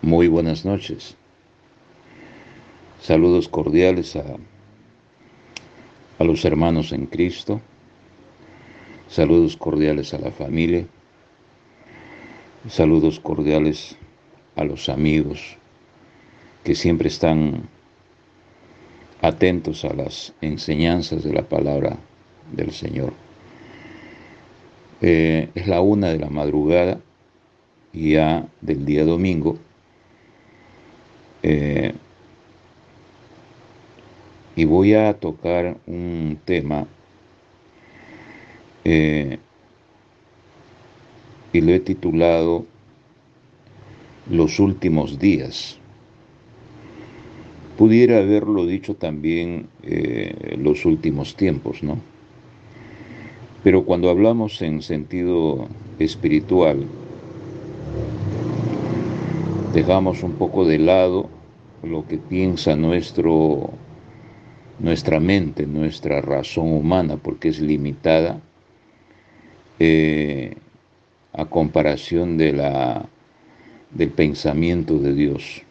Muy buenas noches. Saludos cordiales a los hermanos en Cristo. Saludos cordiales a la familia. Saludos cordiales a los amigos que siempre están atentos a las enseñanzas de la palabra del Señor. Es la 1 de la madrugada ya del día domingo. Y voy a tocar un tema y lo he titulado Los últimos días. Pudiera haberlo dicho también los últimos tiempos, ¿no? Pero cuando hablamos en sentido espiritual, dejamos un poco de lado lo que piensa nuestra mente, nuestra razón humana, porque es limitada a comparación del pensamiento de Dios.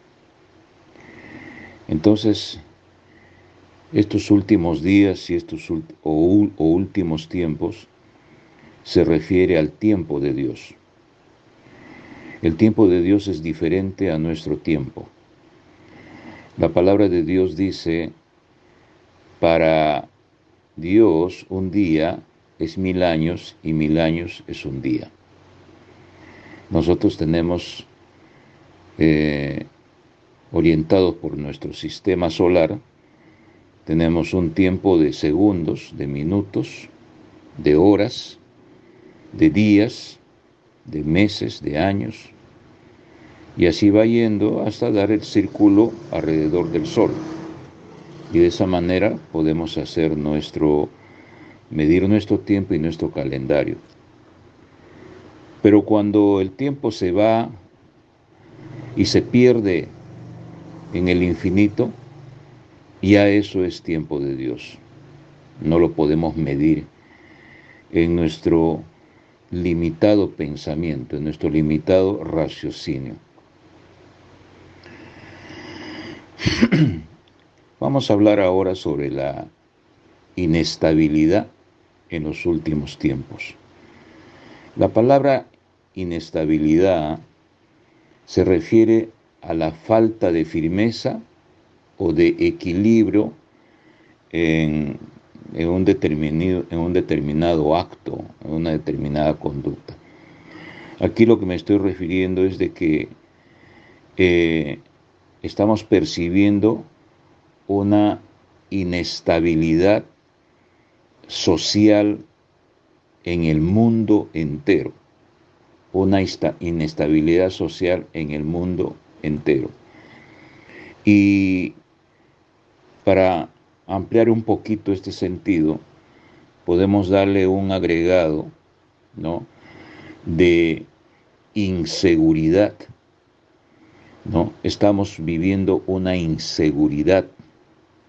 Entonces, estos últimos días y últimos tiempos se refiere al tiempo de Dios. El tiempo de Dios es diferente a nuestro tiempo. La palabra de Dios dice, para Dios un día es 1000 años y 1000 años es un día. Nosotros tenemos, orientados por nuestro sistema solar, tenemos un tiempo de segundos, de minutos, de horas, de días, de meses, de años, y así va yendo hasta dar el círculo alrededor del Sol. Y de esa manera podemos medir nuestro tiempo y nuestro calendario. Pero cuando el tiempo se va y se pierde en el infinito, ya eso es tiempo de Dios. No lo podemos medir en nuestro limitado pensamiento, en nuestro limitado raciocinio. Vamos a hablar ahora sobre la inestabilidad en los últimos tiempos. La palabra inestabilidad se refiere a la falta de firmeza o de equilibrio en un determinado acto, en una determinada conducta. Aquí lo que me estoy refiriendo es de que estamos percibiendo una inestabilidad social en el mundo entero, una inestabilidad social en el mundo entero. Y para ampliar un poquito este sentido, podemos darle un agregado, ¿no?, de inseguridad, ¿no? Estamos viviendo una inseguridad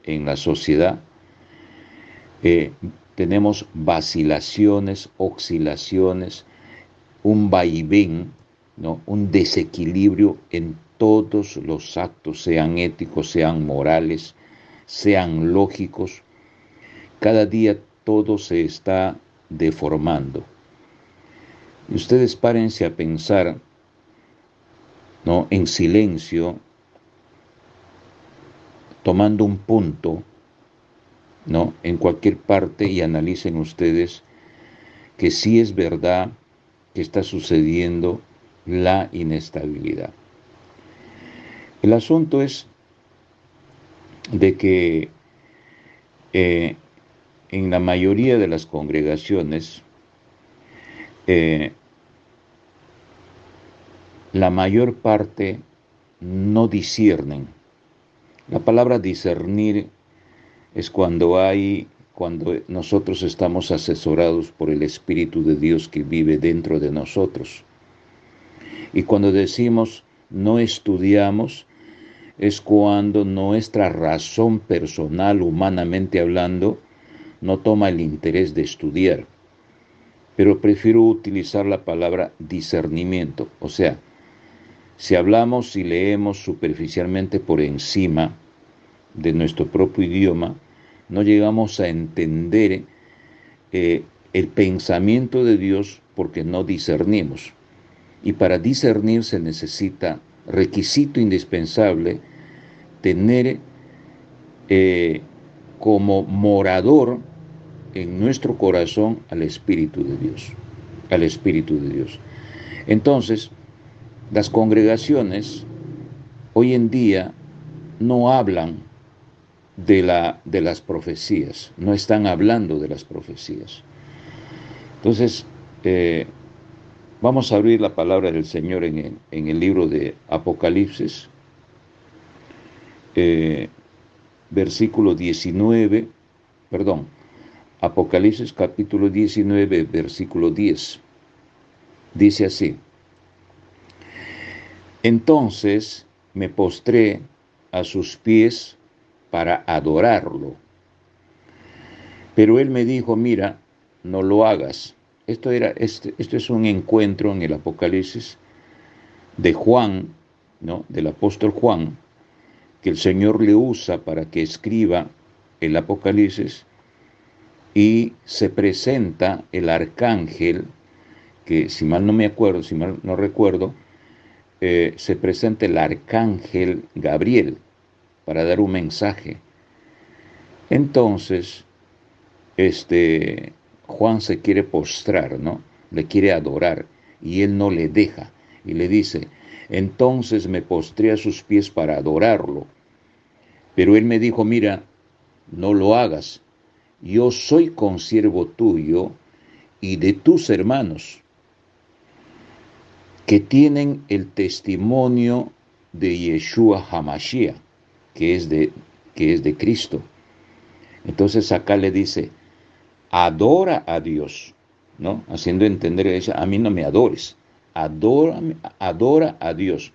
en la sociedad. Tenemos vacilaciones, oscilaciones, un vaivén, ¿no?, un desequilibrio en todos los actos, sean éticos, sean morales, sean lógicos. Cada día todo se está deformando. Y ustedes párense a pensar, ¿no?, en silencio, tomando un punto, ¿no?, en cualquier parte, y analicen ustedes que sí es verdad que está sucediendo la inestabilidad. El asunto es de que en la mayoría de las congregaciones, la mayor parte no disciernen. La palabra discernir es cuando nosotros estamos asesorados por el Espíritu de Dios que vive dentro de nosotros. Y cuando decimos no estudiamos, es cuando nuestra razón personal, humanamente hablando, no toma el interés de estudiar. Pero prefiero utilizar la palabra discernimiento, o sea, Si hablamos y leemos superficialmente por encima de nuestro propio idioma, no llegamos a entender el pensamiento de Dios porque no discernimos. Y para discernir se necesita, requisito indispensable, tener como morador en nuestro corazón al Espíritu de Dios, al Espíritu de Dios. Entonces, las congregaciones hoy en día no hablan de las profecías, no están hablando de las profecías. Entonces, vamos a abrir la palabra del Señor en el libro de Apocalipsis, versículo 19, perdón, Apocalipsis capítulo 19, versículo 10. Dice así: entonces me postré a sus pies para adorarlo. Pero él me dijo, mira, no lo hagas. Esto es un encuentro en el Apocalipsis de Juan, ¿no? Del apóstol Juan, que el Señor le usa para que escriba el Apocalipsis, y se presenta el arcángel, que si mal no me acuerdo, si mal no recuerdo, se presenta el arcángel Gabriel para dar un mensaje. Entonces, Juan se quiere postrar, ¿no? Le quiere adorar, y él no le deja, y le dice, entonces me postré a sus pies para adorarlo. Pero él me dijo, mira, no lo hagas, yo soy consiervo tuyo y de tus hermanos, que tienen el testimonio de Yeshua HaMashiach, que es de Cristo. Entonces acá le dice, adora a Dios, ¿no? Haciendo entender a ella, a mí no me adores, adora a Dios,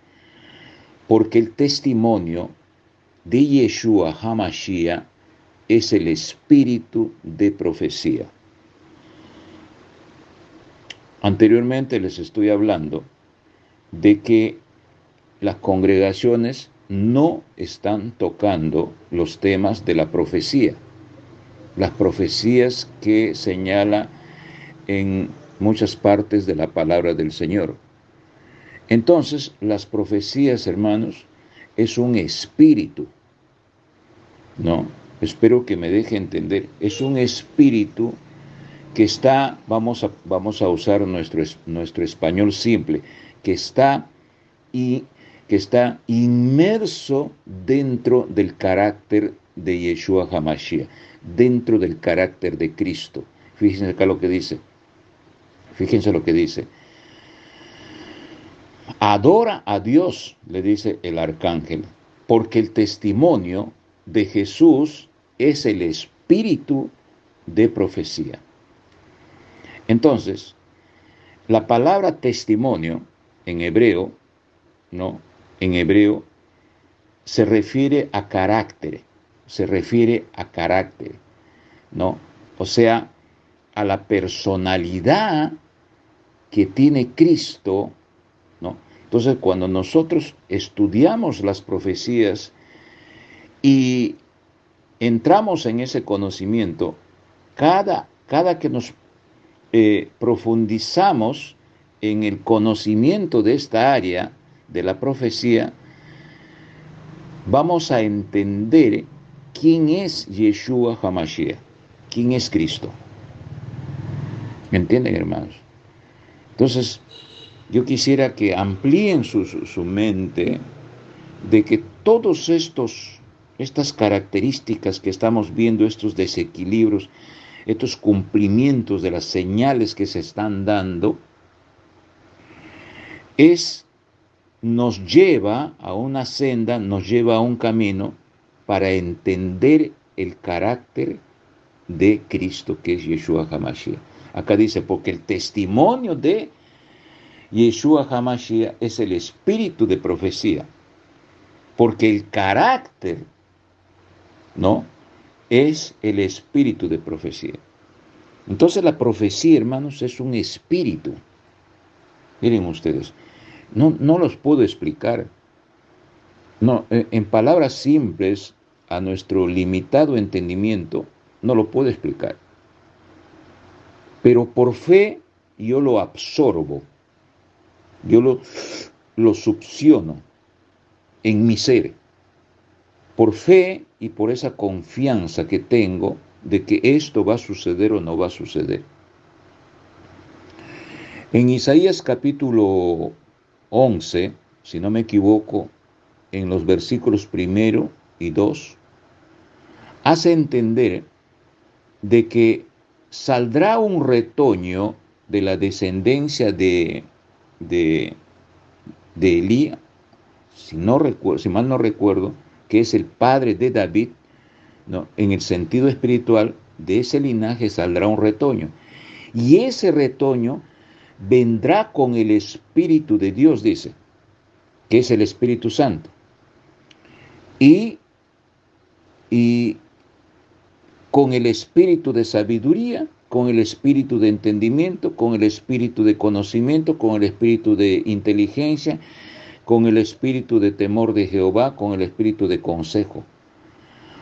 porque el testimonio de Yeshua HaMashiach es el espíritu de profecía. Anteriormente les estoy hablando de que las congregaciones no están tocando los temas de la profecía, las profecías que señala en muchas partes de la palabra del Señor. Entonces, las profecías, hermanos, es un espíritu, ¿no? Espero que me deje entender. Es un espíritu que está, vamos a usar nuestro español simple, que está inmerso dentro del carácter de Yeshua HaMashiach, dentro del carácter de Cristo. Fíjense acá lo que dice. Fíjense lo que dice. Adora a Dios, le dice el arcángel, porque el testimonio de Jesús es el espíritu de profecía. Entonces, la palabra testimonio en hebreo, ¿no? En hebreo se refiere a carácter, ¿no? O sea, a la personalidad que tiene Cristo, ¿no? Entonces, cuando nosotros estudiamos las profecías y entramos en ese conocimiento, cada que nos profundizamos en el conocimiento de esta área de la profecía, vamos a entender quién es Yeshua HaMashiach, quién es Cristo. ¿Me entienden, hermanos? Entonces, yo quisiera que amplíen su mente de que todos estas características que estamos viendo, estos desequilibrios, estos cumplimientos de las señales que se están dando, nos lleva a una senda, nos lleva a un camino para entender el carácter de Cristo, que es Yeshua HaMashiach. Acá dice, porque el testimonio de Yeshua HaMashiach es el espíritu de profecía, porque el carácter, ¿no?, es el espíritu de profecía. Entonces la profecía, hermanos, es un espíritu. Miren ustedes, No los puedo explicar. No, en palabras simples, a nuestro limitado entendimiento, no lo puedo explicar. Pero por fe yo lo absorbo, yo lo succiono en mi ser. Por fe y por esa confianza que tengo de que esto va a suceder o no va a suceder. En Isaías capítulo 11, si no me equivoco, en los versículos 1 y 2, hace entender de que saldrá un retoño de la descendencia de, de Elí, si mal no recuerdo, que es el padre de David, ¿no? En el sentido espiritual, de ese linaje saldrá un retoño. Y ese retoño vendrá con el Espíritu de Dios, dice, que es el Espíritu Santo. Y, y con el espíritu de sabiduría, con el espíritu de entendimiento, con el espíritu de conocimiento, con el espíritu de inteligencia, con el espíritu de temor de Jehová, con el espíritu de consejo.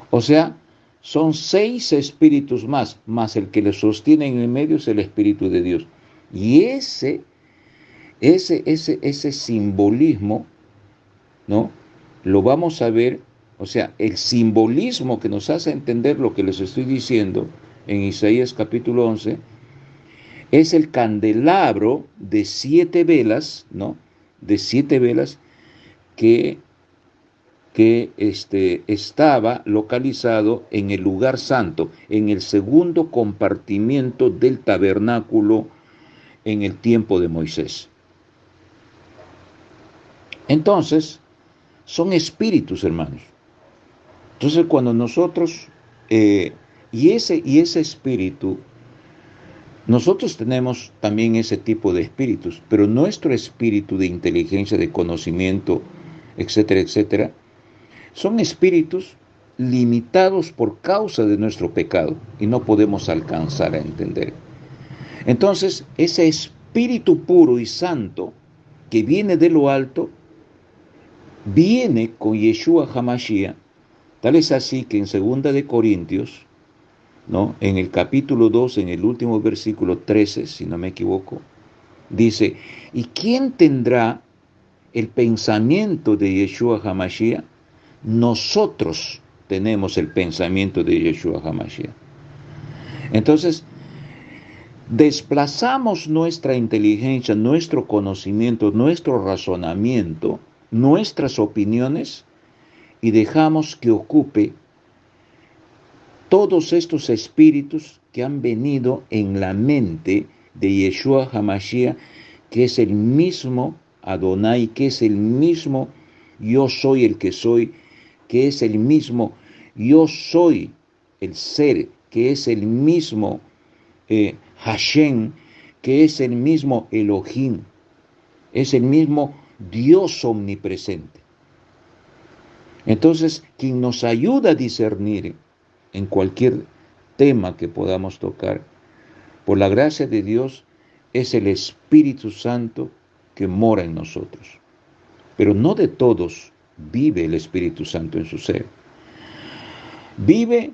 O sea, son 6 espíritus más el que le sostiene en el medio es el Espíritu de Dios. Y ese simbolismo, ¿no? Lo vamos a ver, o sea, el simbolismo que nos hace entender lo que les estoy diciendo en Isaías capítulo 11, es el candelabro de 7 velas, ¿no? De 7 velas que estaba localizado en el lugar santo, en el segundo compartimiento del tabernáculo en el tiempo de Moisés. Entonces, son espíritus, hermanos. Entonces, cuando nosotros, y ese espíritu, nosotros tenemos también ese tipo de espíritus, pero nuestro espíritu de inteligencia, de conocimiento, etcétera, etcétera, son espíritus limitados por causa de nuestro pecado y no podemos alcanzar a entender. Entonces, ese espíritu puro y santo que viene de lo alto, viene con Yeshua HaMashiach. Tal es así que en 2 de Corintios, ¿no? En el capítulo 2, en el último versículo 13, si no me equivoco, dice, ¿y quién tendrá el pensamiento de Yeshua HaMashiach? Nosotros tenemos el pensamiento de Yeshua HaMashiach. Entonces, desplazamos nuestra inteligencia, nuestro conocimiento, nuestro razonamiento, nuestras opiniones y dejamos que ocupe todos estos espíritus que han venido en la mente de Yeshua HaMashiach, que es el mismo Adonai, que es el mismo yo soy el que soy, que es el mismo yo soy el ser, que es el mismo Hashem, que es el mismo Elohim, es el mismo Dios omnipresente. Entonces, quien nos ayuda a discernir en cualquier tema que podamos tocar, por la gracia de Dios, es el Espíritu Santo que mora en nosotros. Pero no de todos vive el Espíritu Santo en su ser. Vive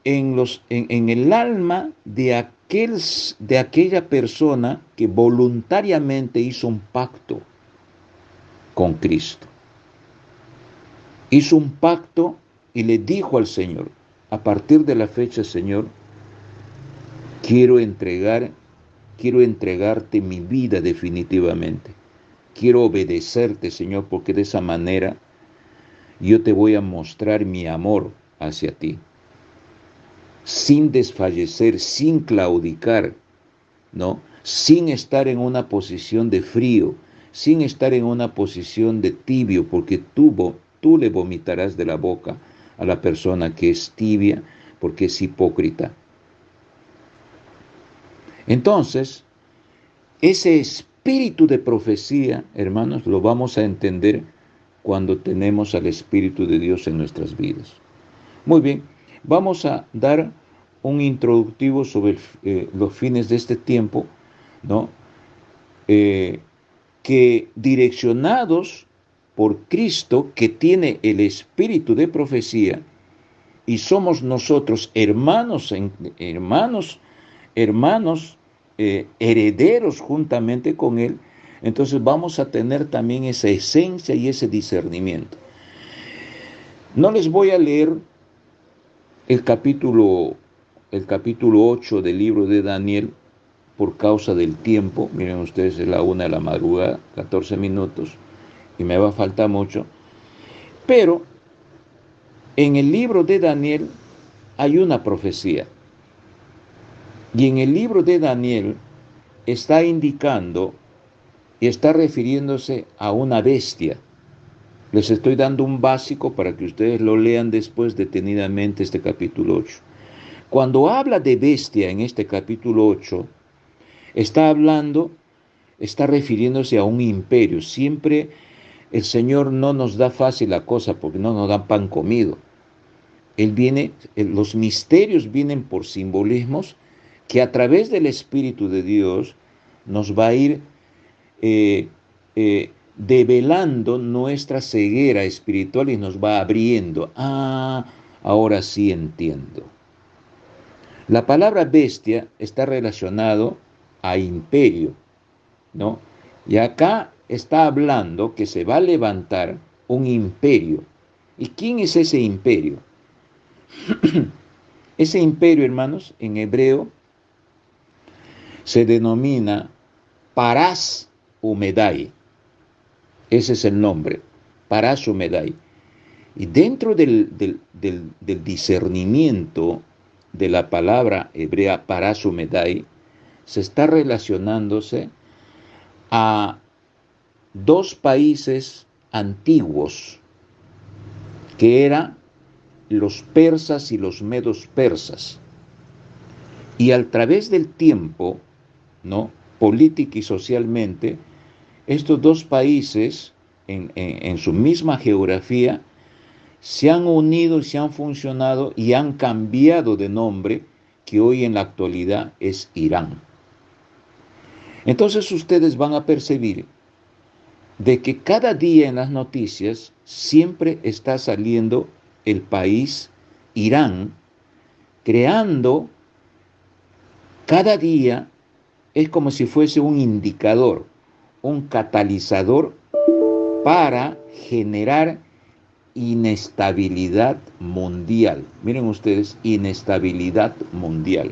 en el alma de aquella persona que voluntariamente hizo un pacto con Cristo. Hizo un pacto y le dijo al Señor, a partir de la fecha, Señor, quiero entregarte mi vida definitivamente. Quiero obedecerte, Señor, porque de esa manera yo te voy a mostrar mi amor hacia ti. Sin desfallecer, sin claudicar, ¿no? Sin estar en una posición de frío, sin estar en una posición de tibio, porque tú le vomitarás de la boca a la persona que es tibia, porque es hipócrita. Entonces, ese espíritu de profecía, hermanos, lo vamos a entender cuando tenemos al Espíritu de Dios en nuestras vidas. Muy bien, vamos a dar un introductivo sobre los fines de este tiempo, ¿no? ¿Qué que direccionados por Cristo, que tiene el espíritu de profecía, y somos nosotros hermanos, herederos juntamente con Él, entonces vamos a tener también esa esencia y ese discernimiento. No les voy a leer el capítulo 8 del libro de Daniel por causa del tiempo. Miren ustedes, es la 1 de la madrugada, 14 minutos, y me va a faltar mucho. Pero en el libro de Daniel hay una profecía. Y en el libro de Daniel está indicando y está refiriéndose a una bestia. Les estoy dando un básico para que ustedes lo lean después detenidamente este capítulo 8. Cuando habla de bestia en este capítulo 8, está refiriéndose a un imperio. Siempre el Señor no nos da fácil la cosa porque no nos da pan comido. Los misterios vienen por simbolismos que a través del Espíritu de Dios nos va a ir develando nuestra ceguera espiritual y nos va abriendo. Ahora sí entiendo. La palabra bestia está relacionado a imperio, ¿no? Y acá está hablando que se va a levantar un imperio. ¿Y quién es ese imperio? Ese imperio, hermanos, en hebreo se denomina Parás Umedai. Ese es el nombre, Parás Umedai. Y dentro del discernimiento de la palabra hebrea Parás Umedai, se está relacionándose a dos países antiguos, que eran los persas y los medos persas. Y a través del tiempo, ¿no?, política y socialmente, estos dos países, en su misma geografía, se han unido y se han funcionado y han cambiado de nombre, que hoy en la actualidad es Irán. Entonces ustedes van a percibir de que cada día en las noticias siempre está saliendo el país Irán, creando cada día, es como si fuese un indicador, un catalizador para generar inestabilidad mundial. Miren ustedes, inestabilidad mundial.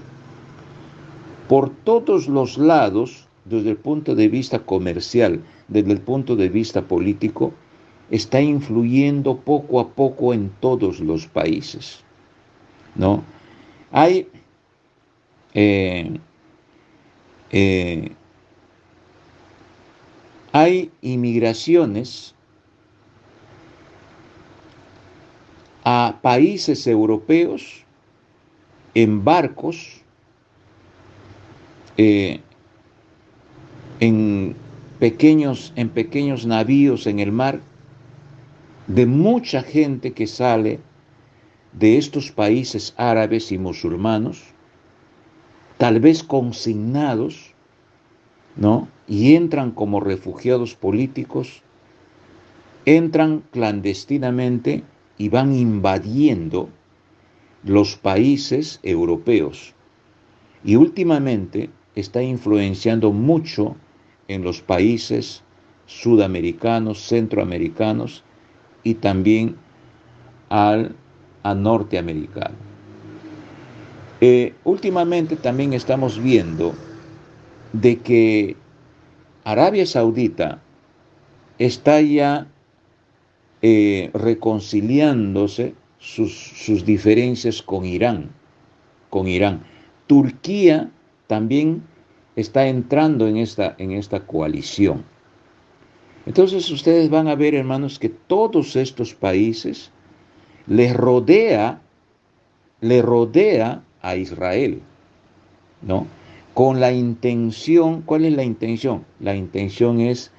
Por todos los lados, desde el punto de vista comercial, desde el punto de vista político, está influyendo poco a poco en todos los países, ¿no? Hay inmigraciones a países europeos en barcos, en pequeños navíos en el mar, de mucha gente que sale de estos países árabes y musulmanos, tal vez consignados, ¿no?, y entran como refugiados políticos, entran clandestinamente y van invadiendo los países europeos. Y últimamente está influenciando mucho en los países sudamericanos, centroamericanos y también a norteamericano. Últimamente también estamos viendo de que Arabia Saudita está ya reconciliándose sus diferencias con Irán. Turquía también está entrando en esta coalición. Entonces ustedes van a ver, hermanos, que todos estos países le rodea a Israel, ¿no? Con la intención, ¿cuál es la intención? La intención es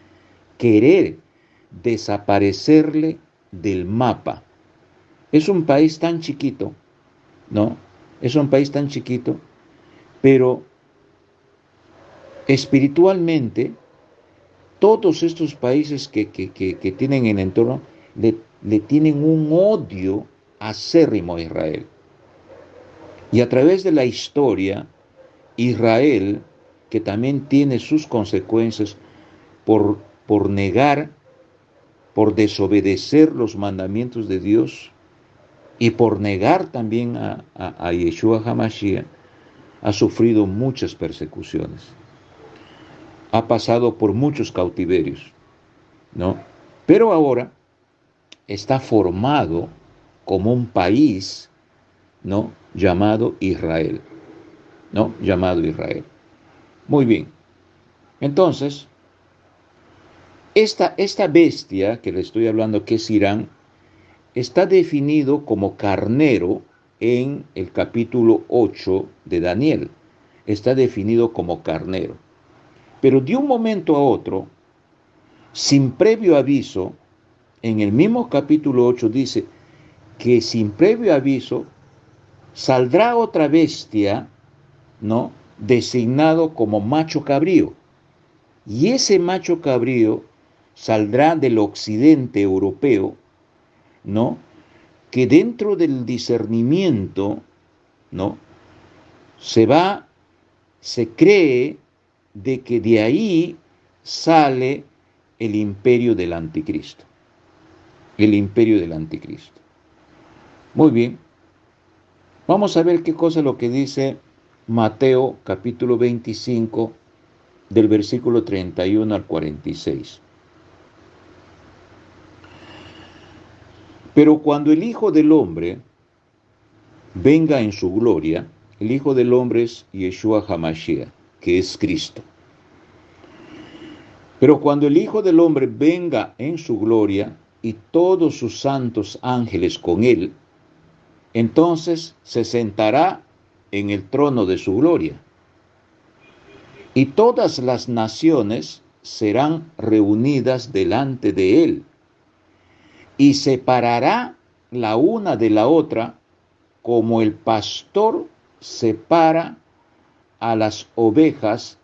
querer desaparecerle del mapa. Es un país tan chiquito, ¿no? Es un país tan chiquito, pero espiritualmente todos estos países que tienen en el entorno le tienen un odio acérrimo a Israel. Y a través de la historia, Israel, que también tiene sus consecuencias por negar, por desobedecer los mandamientos de Dios y por negar también a Yeshua HaMashiach, ha sufrido muchas persecuciones. Ha pasado por muchos cautiverios, ¿no? Pero ahora está formado como un país, ¿no? Llamado Israel, ¿no? Llamado Israel. Muy bien. Entonces, esta bestia que le estoy hablando, que es Irán, está definido como carnero en el capítulo 8 de Daniel. Está definido como carnero. Pero de un momento a otro, sin previo aviso, en el mismo capítulo 8 dice que sin previo aviso saldrá otra bestia, ¿no? Designado como macho cabrío. Y ese macho cabrío saldrá del occidente europeo, ¿no? Que dentro del discernimiento, ¿no? Se cree de que de ahí sale el imperio del anticristo. El imperio del anticristo. Muy bien. Vamos a ver qué cosa es lo que dice Mateo capítulo 25 del versículo 31 al 46. Pero cuando el Hijo del Hombre venga en su gloria, el Hijo del Hombre es Yeshua HaMashiach, que es Cristo. Pero cuando el Hijo del Hombre venga en su gloria y todos sus santos ángeles con él, entonces se sentará en el trono de su gloria. Y todas las naciones serán reunidas delante de él. Y separará la una de la otra, como el pastor separa a las ovejas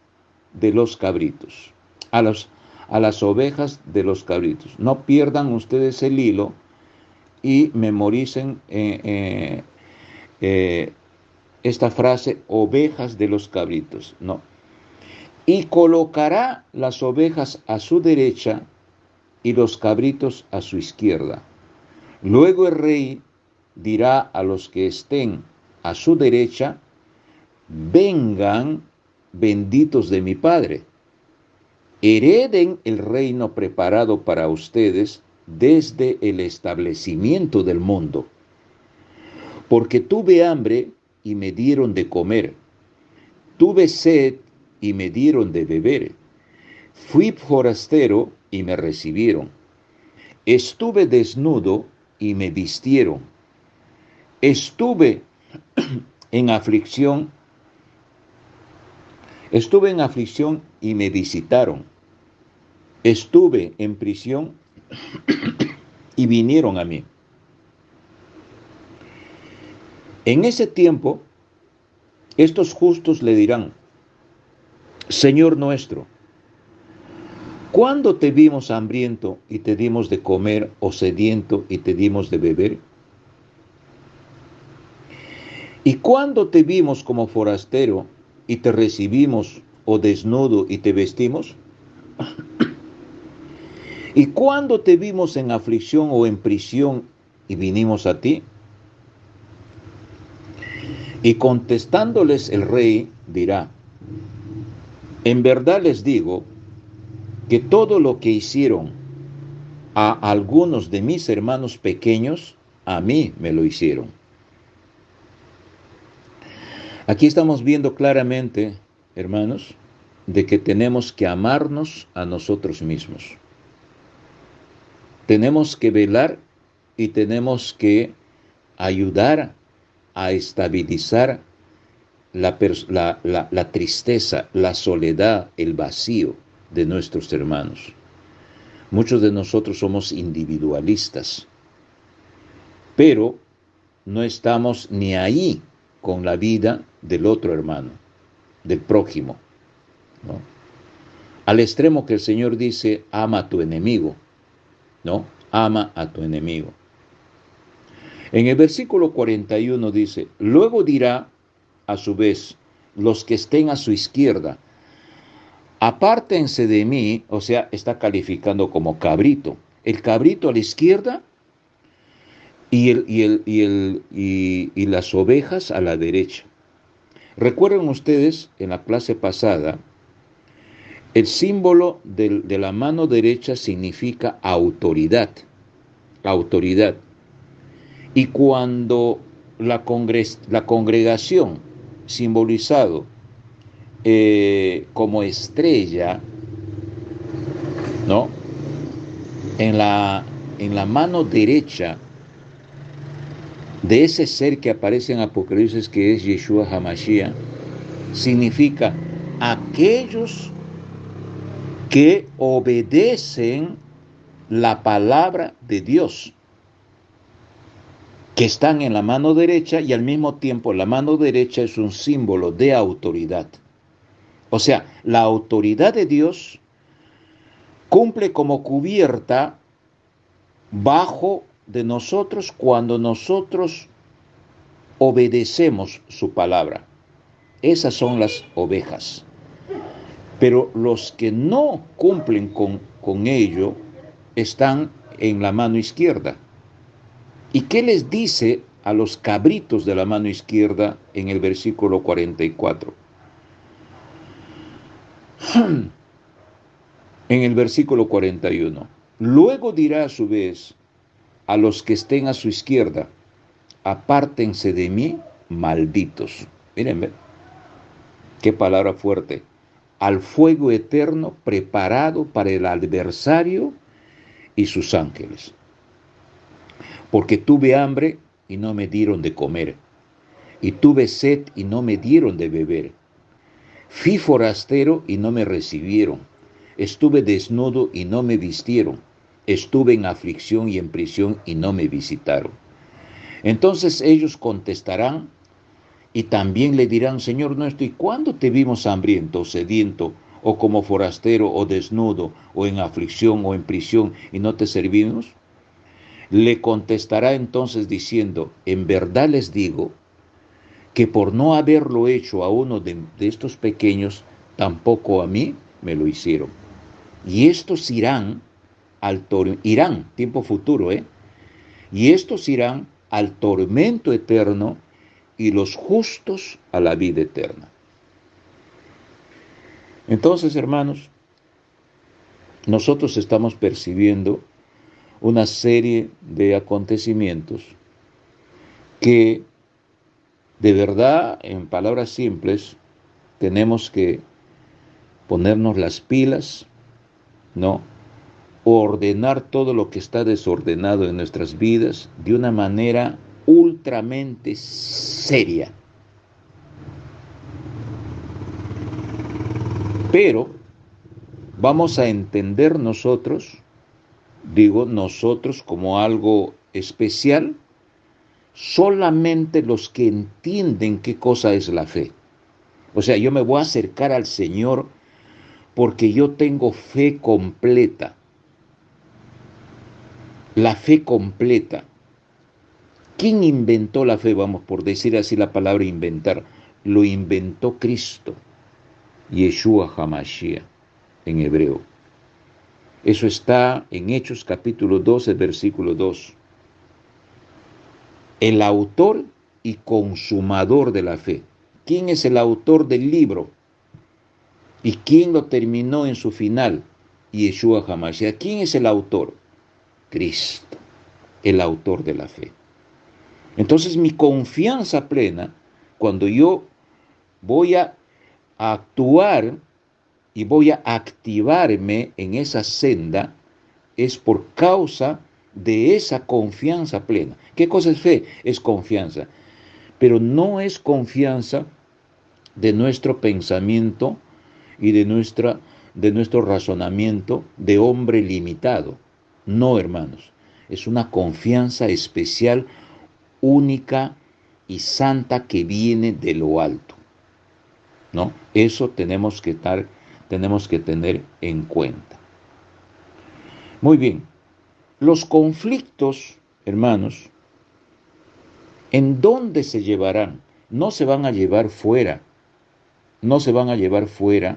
de los cabritos. A las ovejas de los cabritos. No pierdan ustedes el hilo y memoricen esta frase, ovejas de los cabritos. No. Y colocará las ovejas a su derecha y los cabritos a su izquierda. Luego el rey dirá a los que estén a su derecha, vengan, benditos de mi Padre, hereden el reino preparado para ustedes desde el establecimiento del mundo. Porque tuve hambre y me dieron de comer, tuve sed y me dieron de beber, fui forastero y me recibieron, estuve desnudo y me vistieron, estuve en aflicción y me visitaron, estuve en prisión y vinieron a mí. En ese tiempo, estos justos le dirán, Señor nuestro, ¿cuándo te vimos hambriento y te dimos de comer, o sediento y te dimos de beber? ¿Y cuándo te vimos como forastero y te recibimos, o desnudo y te vestimos? ¿Y cuándo te vimos en aflicción o en prisión y vinimos a ti? Y contestándoles el rey dirá, en verdad les digo que todo lo que hicieron a algunos de mis hermanos pequeños, a mí me lo hicieron. Aquí estamos viendo claramente, hermanos, de que tenemos que amarnos a nosotros mismos. Tenemos que velar y tenemos que ayudar a estabilizar la tristeza, la soledad, el vacío de nuestros hermanos. Muchos de nosotros somos individualistas, pero no estamos ni ahí con la vida del otro hermano, del prójimo, ¿no? al extremo que el Señor dice, ama a tu enemigo, ¿no? Ama a tu enemigo. En el versículo 41 dice, luego dirá a su vez los que estén a su izquierda, apártense de mí, o sea, está calificando como cabrito. El cabrito a la izquierda y las ovejas a la derecha. Recuerden ustedes, en la clase pasada, el símbolo de la mano derecha significa autoridad, autoridad. Y cuando la congregación, simbolizado como estrella, ¿no? En la mano derecha de ese ser que aparece en Apocalipsis, que es Yeshua HaMashiach, significa aquellos que obedecen la palabra de Dios, que están en la mano derecha, y al mismo tiempo la mano derecha es un símbolo de autoridad. O sea, la autoridad de Dios cumple como cubierta bajo de nosotros cuando nosotros obedecemos su palabra. Esas son las ovejas. Pero los que no cumplen con ello están en la mano izquierda. ¿Y qué les dice a los cabritos de la mano izquierda en el versículo 44? En el versículo 41. Luego dirá a su vez a los que estén a su izquierda, apártense de mí, malditos. Miren, qué palabra fuerte. Al fuego eterno preparado para el adversario y sus ángeles. Porque tuve hambre y no me dieron de comer, y tuve sed y no me dieron de beber. Fui forastero y no me recibieron. Estuve desnudo y no me vistieron. Estuve en aflicción y en prisión y no me visitaron. Entonces ellos contestarán y también le dirán, Señor nuestro, ¿y cuándo te vimos hambriento, sediento, o como forastero, o desnudo, o en aflicción, o en prisión, y no te servimos? Le contestará entonces diciendo, en verdad les digo, que por no haberlo hecho a uno de estos pequeños, tampoco a mí me lo hicieron. Y estos irán irán, tiempo futuro, y estos irán al tormento eterno y los justos a la vida eterna. Entonces, hermanos, nosotros estamos percibiendo una serie de acontecimientos que, de verdad, en palabras simples, tenemos que ponernos las pilas, ¿no? Ordenar todo lo que está desordenado en nuestras vidas de una manera ultramente seria. Pero vamos a entender nosotros, digo nosotros como algo especial, solamente los que entienden qué cosa es la fe. O sea, yo me voy a acercar al Señor porque yo tengo fe completa. La fe completa. ¿Quién inventó la fe? Vamos, por decir así la palabra inventar. Lo inventó Cristo, Yeshua HaMashiach, en hebreo. Eso está en Hechos capítulo 12, versículo 2. El autor y consumador de la fe. ¿Quién es el autor del libro? ¿Y quién lo terminó en su final? Yeshua HaMashiach. ¿Quién es el autor? Cristo, el autor de la fe. Entonces mi confianza plena, cuando yo voy a actuar y voy a activarme en esa senda, es por causa de esa confianza plena. ¿Qué cosa es fe? Es confianza. Pero no es confianza de nuestro pensamiento y de nuestro razonamiento de hombre limitado. No, hermanos. Es una confianza especial, única y santa que viene de lo alto, ¿no? Eso tenemos que tenemos que tener en cuenta. Muy bien, los conflictos, hermanos, ¿en dónde se llevarán? No se van a llevar fuera, no se van a llevar fuera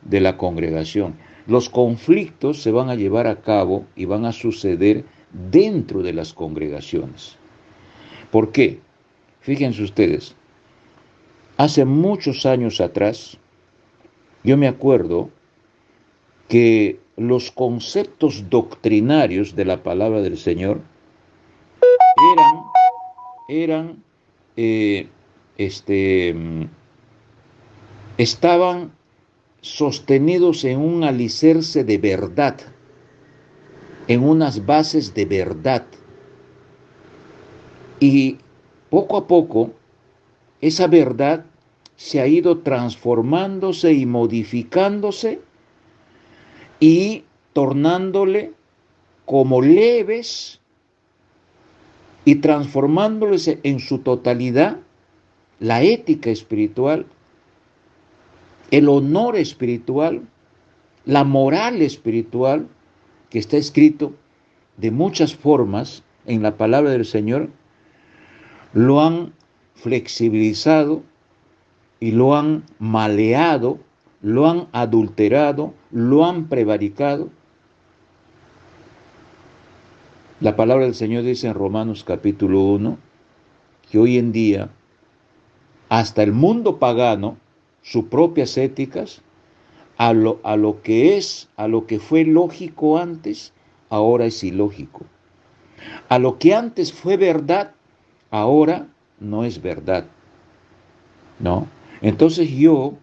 de la congregación. Los conflictos se van a llevar a cabo y van a suceder dentro de las congregaciones. ¿Por qué? Fíjense ustedes, hace muchos años atrás, yo me acuerdo que los conceptos doctrinarios de la palabra del Señor eran eh, este, estaban sostenidos en un alicerce de verdad, en unas bases de verdad. Y poco a poco, esa verdad se ha ido transformándose y modificándose y tornándole como leves y transformándoles en su totalidad la ética espiritual, el honor espiritual, la moral espiritual, que está escrito de muchas formas en la palabra del Señor, lo han flexibilizado y lo han maleado, lo han adulterado, lo han prevaricado. La palabra del Señor dice en Romanos capítulo 1 que hoy en día hasta el mundo pagano, sus propias éticas, a lo que fue lógico antes, ahora es ilógico. A lo que antes fue verdad, ahora no es verdad. ¿No? Entonces yo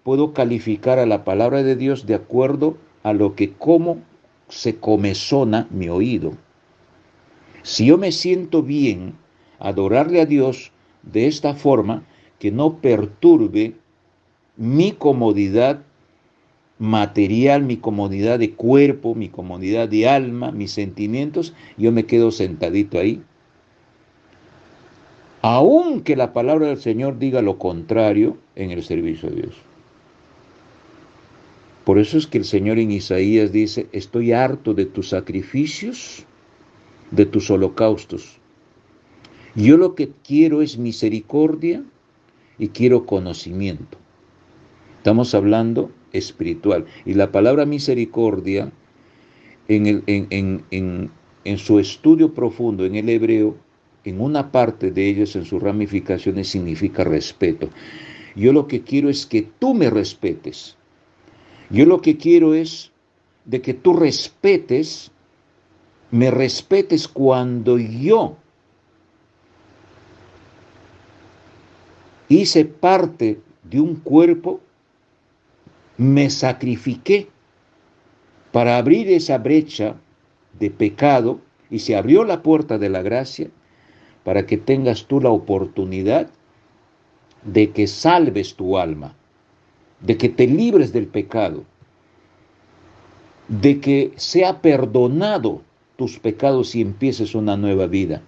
puedo calificar a la palabra de Dios de acuerdo a lo que como se comezona mi oído. Si yo me siento bien adorarle a Dios de esta forma, que no perturbe mi comodidad material, mi comodidad de cuerpo, mi comodidad de alma, mis sentimientos, yo me quedo sentadito ahí. Aunque la palabra del Señor diga lo contrario en el servicio de Dios. Por eso es que el Señor en Isaías dice, estoy harto de tus sacrificios, de tus holocaustos. Yo lo que quiero es misericordia y quiero conocimiento. Estamos hablando espiritual. Y la palabra misericordia, en su estudio profundo en el hebreo, en una parte de ellos, en sus ramificaciones, significa respeto. Yo lo que quiero es que tú me respetes. Yo lo que quiero es de que tú me respetes cuando yo hice parte de un cuerpo, me sacrifiqué para abrir esa brecha de pecado y se abrió la puerta de la gracia para que tengas tú la oportunidad de que salves tu alma, de que te libres del pecado, de que sea perdonado tus pecados y empieces una nueva vida.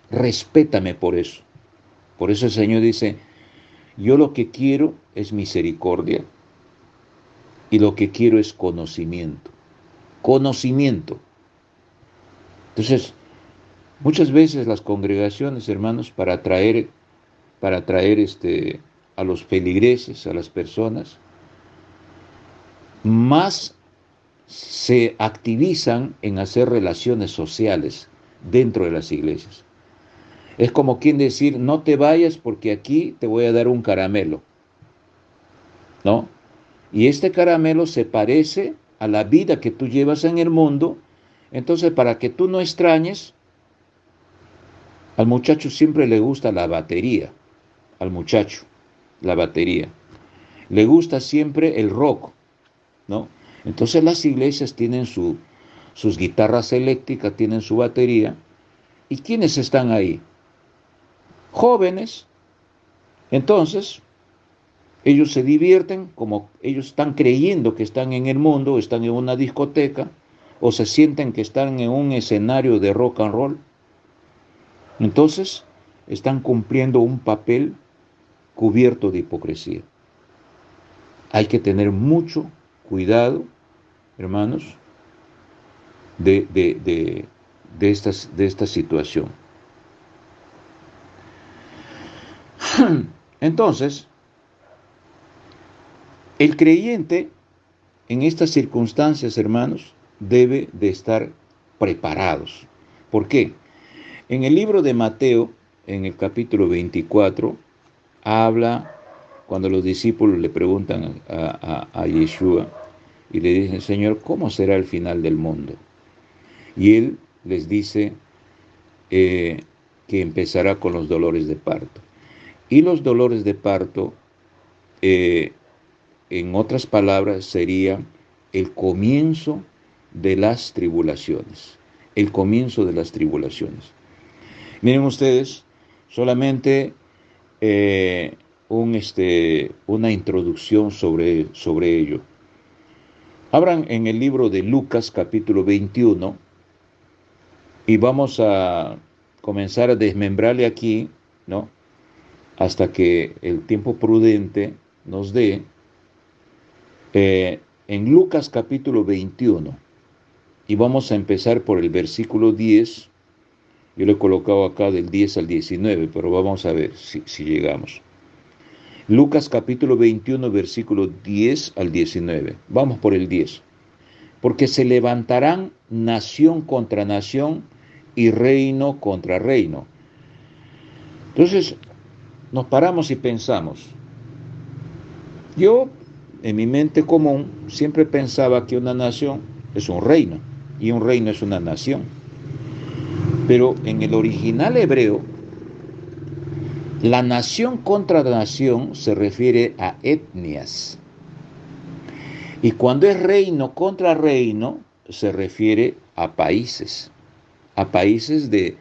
Respétame por eso. Por eso el Señor dice, yo lo que quiero es misericordia y lo que quiero es conocimiento. Conocimiento. Entonces, muchas veces las congregaciones, hermanos, para atraer a los feligreses, a las personas, más se activizan en hacer relaciones sociales dentro de las iglesias. Es como quien decir, no te vayas porque aquí te voy a dar un caramelo, ¿no? Y este caramelo se parece a la vida que tú llevas en el mundo, entonces para que tú no extrañes, al muchacho siempre le gusta la batería, al muchacho, la batería. Le gusta siempre el rock, ¿no? Entonces las iglesias tienen sus guitarras eléctricas, tienen su batería. ¿Y quiénes están ahí? Jóvenes. Entonces, ellos se divierten como ellos están creyendo que están en el mundo, están en una discoteca, o se sienten que están en un escenario de rock and roll. Entonces, están cumpliendo un papel cubierto de hipocresía. Hay que tener mucho cuidado, hermanos, de esta situación. Entonces, el creyente en estas circunstancias, hermanos, debe de estar preparados. ¿Por qué? En el libro de Mateo, en el capítulo 24, habla cuando los discípulos le preguntan a Yeshua y le dicen, Señor, ¿cómo será el final del mundo? Y él les dice que empezará con los dolores de parto. Y los dolores de parto, en otras palabras, sería el comienzo de las tribulaciones. El comienzo de las tribulaciones. Miren ustedes, solamente una introducción sobre ello. Abran en el libro de Lucas capítulo 21 y vamos a comenzar a desmembrarle aquí, ¿no? Hasta que el tiempo prudente nos dé. En Lucas capítulo 21 y vamos a empezar por el versículo 10. Yo lo he colocado acá del 10 al 19, pero vamos a ver si llegamos. Lucas capítulo 21, versículo 10 al 19. Vamos por el 10. Porque se levantarán nación contra nación y reino contra reino. Entonces, nos paramos y pensamos. Yo, en mi mente común, siempre pensaba que una nación es un reino y un reino es una nación. Pero en el original hebreo, la nación contra nación se refiere a etnias. Y cuando es reino contra reino, se refiere a países de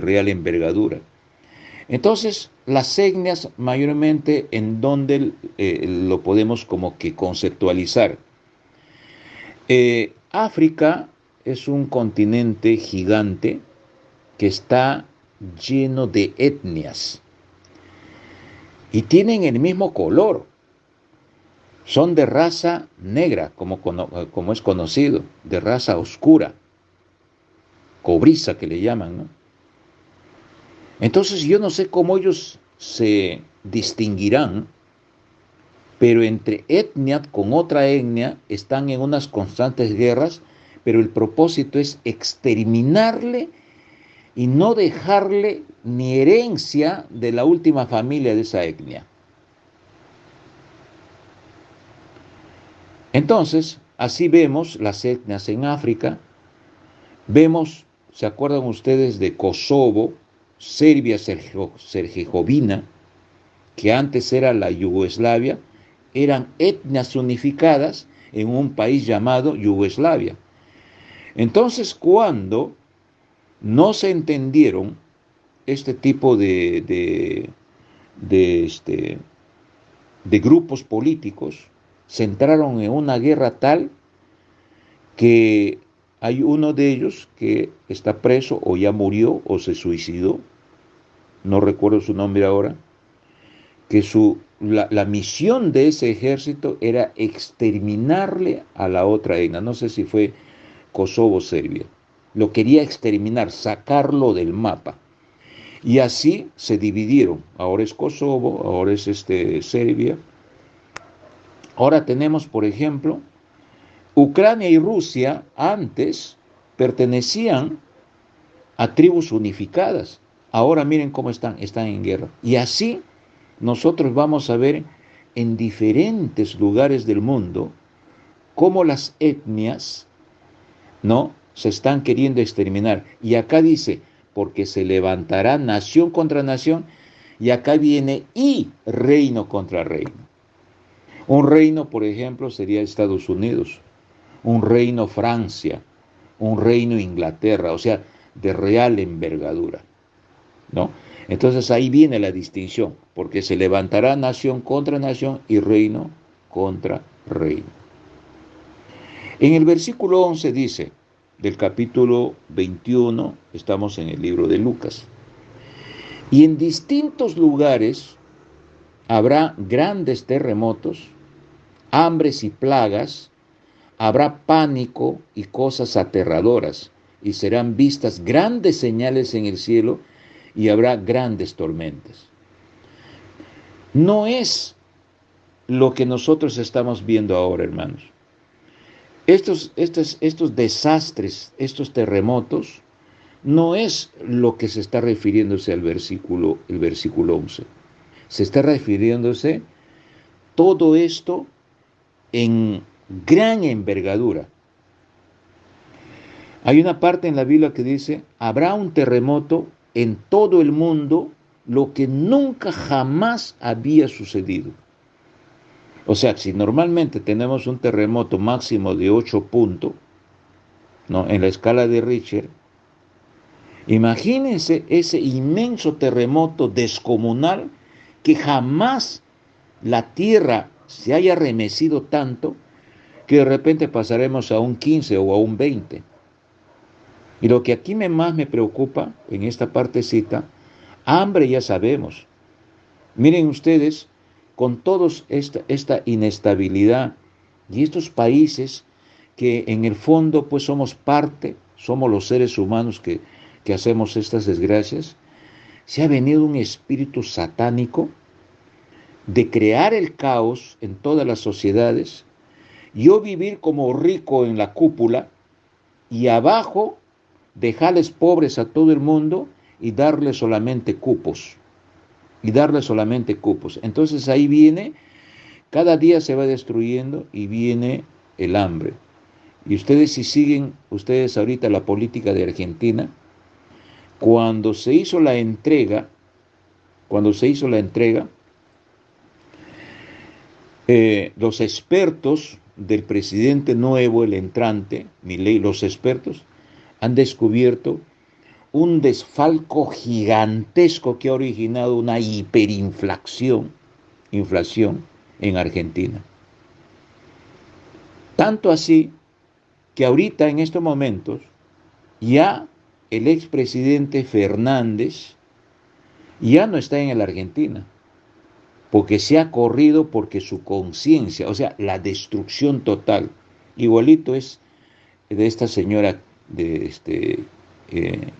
real envergadura. Entonces, las etnias mayormente en donde lo podemos como que conceptualizar. África es un continente gigante que está lleno de etnias y tienen el mismo color. Son de raza negra, como es conocido, de raza oscura, cobriza que le llaman, ¿no? Entonces yo no sé cómo ellos se distinguirán, pero entre etnia con otra etnia están en unas constantes guerras, pero el propósito es exterminarle y no dejarle ni herencia de la última familia de esa etnia. Entonces, así vemos las etnias en África, vemos, ¿se acuerdan ustedes de Kosovo, Serbia, Herzegovina, que antes era la Yugoslavia? Eran etnias unificadas en un país llamado Yugoslavia. Entonces, cuando no se entendieron este tipo de grupos políticos, se entraron en una guerra tal que hay uno de ellos que está preso o ya murió o se suicidó, no recuerdo su nombre ahora, que la misión de ese ejército era exterminarle a la otra etnia, no sé si fue Kosovo o Serbia, lo quería exterminar, sacarlo del mapa. Y así se dividieron, ahora es Kosovo, ahora es Serbia. Ahora tenemos, por ejemplo, Ucrania y Rusia antes pertenecían a tribus unificadas. Ahora miren cómo están en guerra. Y así nosotros vamos a ver en diferentes lugares del mundo cómo las etnias, ¿no?, se están queriendo exterminar. Y acá dice, porque se levantará nación contra nación, y acá viene y reino contra reino. Un reino, por ejemplo, sería Estados Unidos, un reino Francia, un reino Inglaterra, o sea, de real envergadura, ¿no? Entonces ahí viene la distinción, porque se levantará nación contra nación y reino contra reino. En el versículo 11 dice, del capítulo 21, estamos en el libro de Lucas, y en distintos lugares habrá grandes terremotos, hambres y plagas, habrá pánico y cosas aterradoras, y serán vistas grandes señales en el cielo y habrá grandes tormentas. No es lo que nosotros estamos viendo ahora, hermanos. Estos desastres, estos terremotos, no es lo que se está refiriéndose el versículo 11. Se está refiriéndose todo esto en gran envergadura. Hay una parte en la Biblia que dice, habrá un terremoto en todo el mundo, lo que nunca jamás había sucedido. O sea, si normalmente tenemos un terremoto máximo de 8 puntos, ¿no?, en la escala de Richter, imagínense ese inmenso terremoto descomunal que jamás la tierra se haya remecido tanto que de repente pasaremos a un 15 o a un 20. Y lo que aquí más me preocupa en esta partecita, hambre ya sabemos. Miren ustedes, con toda esta inestabilidad y estos países que en el fondo pues somos parte, somos los seres humanos que hacemos estas desgracias, se ha venido un espíritu satánico de crear el caos en todas las sociedades, yo vivir como rico en la cúpula y abajo dejarles pobres a todo el mundo y darles solamente cupos. Entonces ahí viene, cada día se va destruyendo y viene el hambre. Y ustedes si siguen, ustedes ahorita la política de Argentina, cuando se hizo la entrega, los expertos del presidente nuevo, el entrante, Milei, los expertos han descubierto un desfalco gigantesco que ha originado una inflación en Argentina. Tanto así que ahorita en estos momentos ya el expresidente Fernández ya no está en la Argentina, porque se ha corrido porque su conciencia, o sea, la destrucción total, igualito es de esta señora de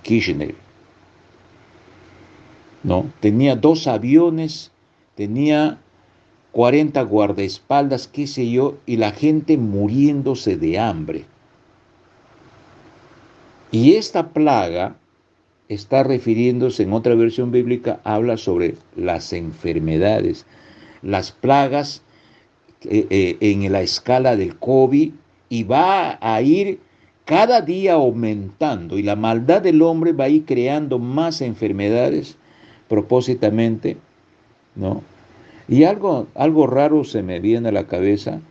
Kirchner, ¿no? Tenía 2 aviones, tenía 40 guardaespaldas, qué sé yo, y la gente muriéndose de hambre. Y esta plaga está refiriéndose, en otra versión bíblica, habla sobre las enfermedades, las plagas en la escala del COVID, y va a ir cada día aumentando, y la maldad del hombre va a ir creando más enfermedades propósitamente, ¿no? Y algo raro se me viene a la cabeza.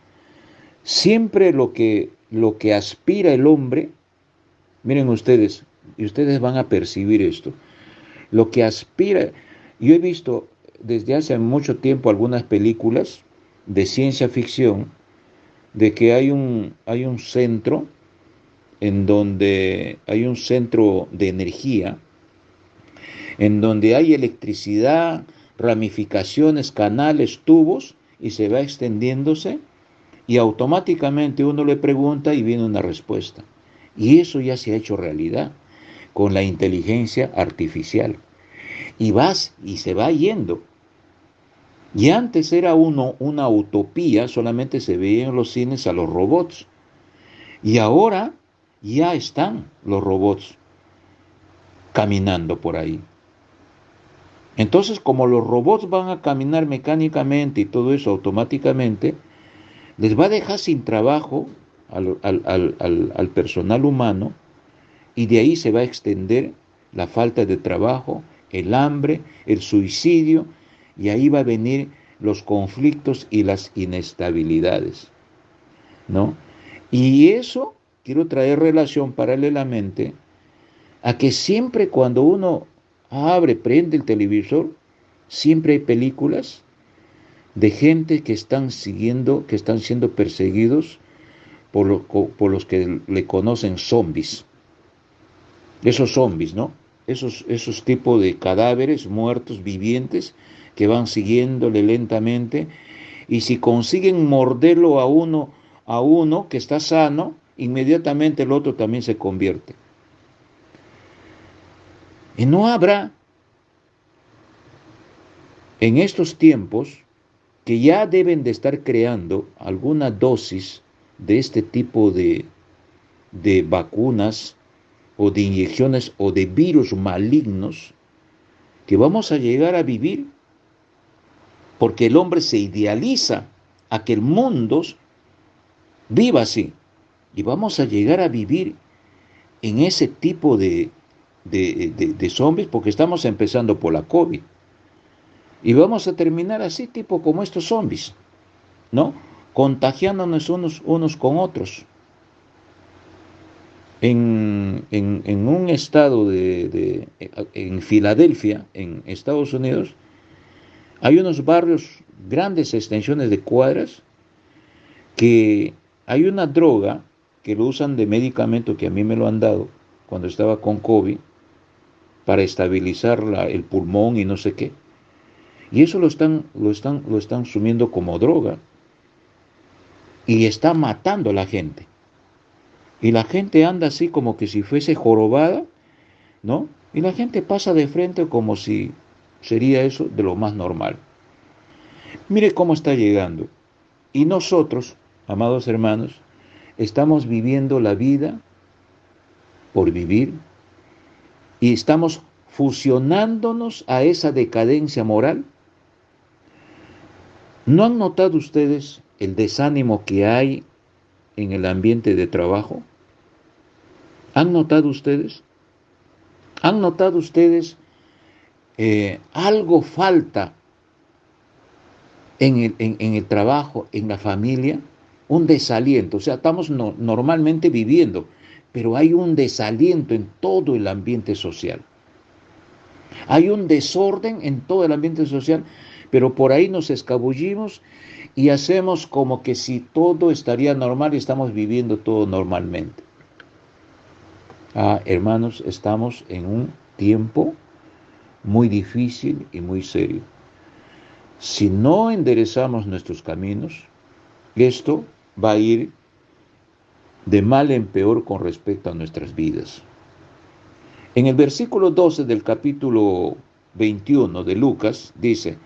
Siempre lo que aspira el hombre, miren ustedes, y ustedes van a percibir esto, lo que aspira, yo he visto desde hace mucho tiempo algunas películas de ciencia ficción, de que hay un centro en donde hay un centro de energía, en donde hay electricidad, ramificaciones, canales, tubos, y se va extendiéndose, y automáticamente uno le pregunta y viene una respuesta. Y eso ya se ha hecho realidad con la inteligencia artificial. Y se va yendo. Y antes era una utopía, solamente se veía en los cines a los robots. Y ahora ya están los robots caminando por ahí. Entonces, como los robots van a caminar mecánicamente y todo eso automáticamente, les va a dejar sin trabajo al personal humano, y de ahí se va a extender la falta de trabajo, el hambre, el suicidio, y ahí va a venir los conflictos y las inestabilidades, ¿no? Y eso quiero traer relación paralelamente a que siempre cuando uno prende el televisor, siempre hay películas de gente que están siendo perseguidos por los que le conocen zombies. Esos zombies, ¿no? Esos tipos de cadáveres muertos, vivientes, que van siguiéndole lentamente, y si consiguen morderlo a uno que está sano, inmediatamente el otro también se convierte. Y no habrá en estos tiempos que ya deben de estar creando alguna dosis de este tipo de vacunas o de inyecciones o de virus malignos que vamos a llegar a vivir, porque el hombre se idealiza a que el mundo viva así, y vamos a llegar a vivir en ese tipo de zombies, porque estamos empezando por la COVID, y vamos a terminar así, tipo como estos zombies, ¿no? Contagiándonos unos con otros. En un estado en Filadelfia, en Estados Unidos, hay unos barrios, grandes extensiones de cuadras, que hay una droga que lo usan de medicamento, que a mí me lo han dado cuando estaba con COVID, para estabilizar el pulmón y no sé qué. Y eso lo están sumiendo como droga, y está matando a la gente. Y la gente anda así como que si fuese jorobada, ¿no? Y la gente pasa de frente como si sería eso de lo más normal. Mire cómo está llegando. Y nosotros, amados hermanos, estamos viviendo la vida por vivir, y estamos fusionándonos a esa decadencia moral. ¿No han notado ustedes el desánimo que hay en el ambiente de trabajo? ¿Han notado ustedes? ¿Han notado ustedes algo falta en el trabajo, en la familia? Un desaliento. O sea, estamos normalmente viviendo, pero hay un desaliento en todo el ambiente social. Hay un desorden en todo el ambiente social, pero por ahí nos escabullimos y hacemos como que si todo estaría normal y estamos viviendo todo normalmente. Hermanos, estamos en un tiempo muy difícil y muy serio. Si no enderezamos nuestros caminos, esto va a ir de mal en peor con respecto a nuestras vidas. En el versículo 12 del capítulo 21 de Lucas dice: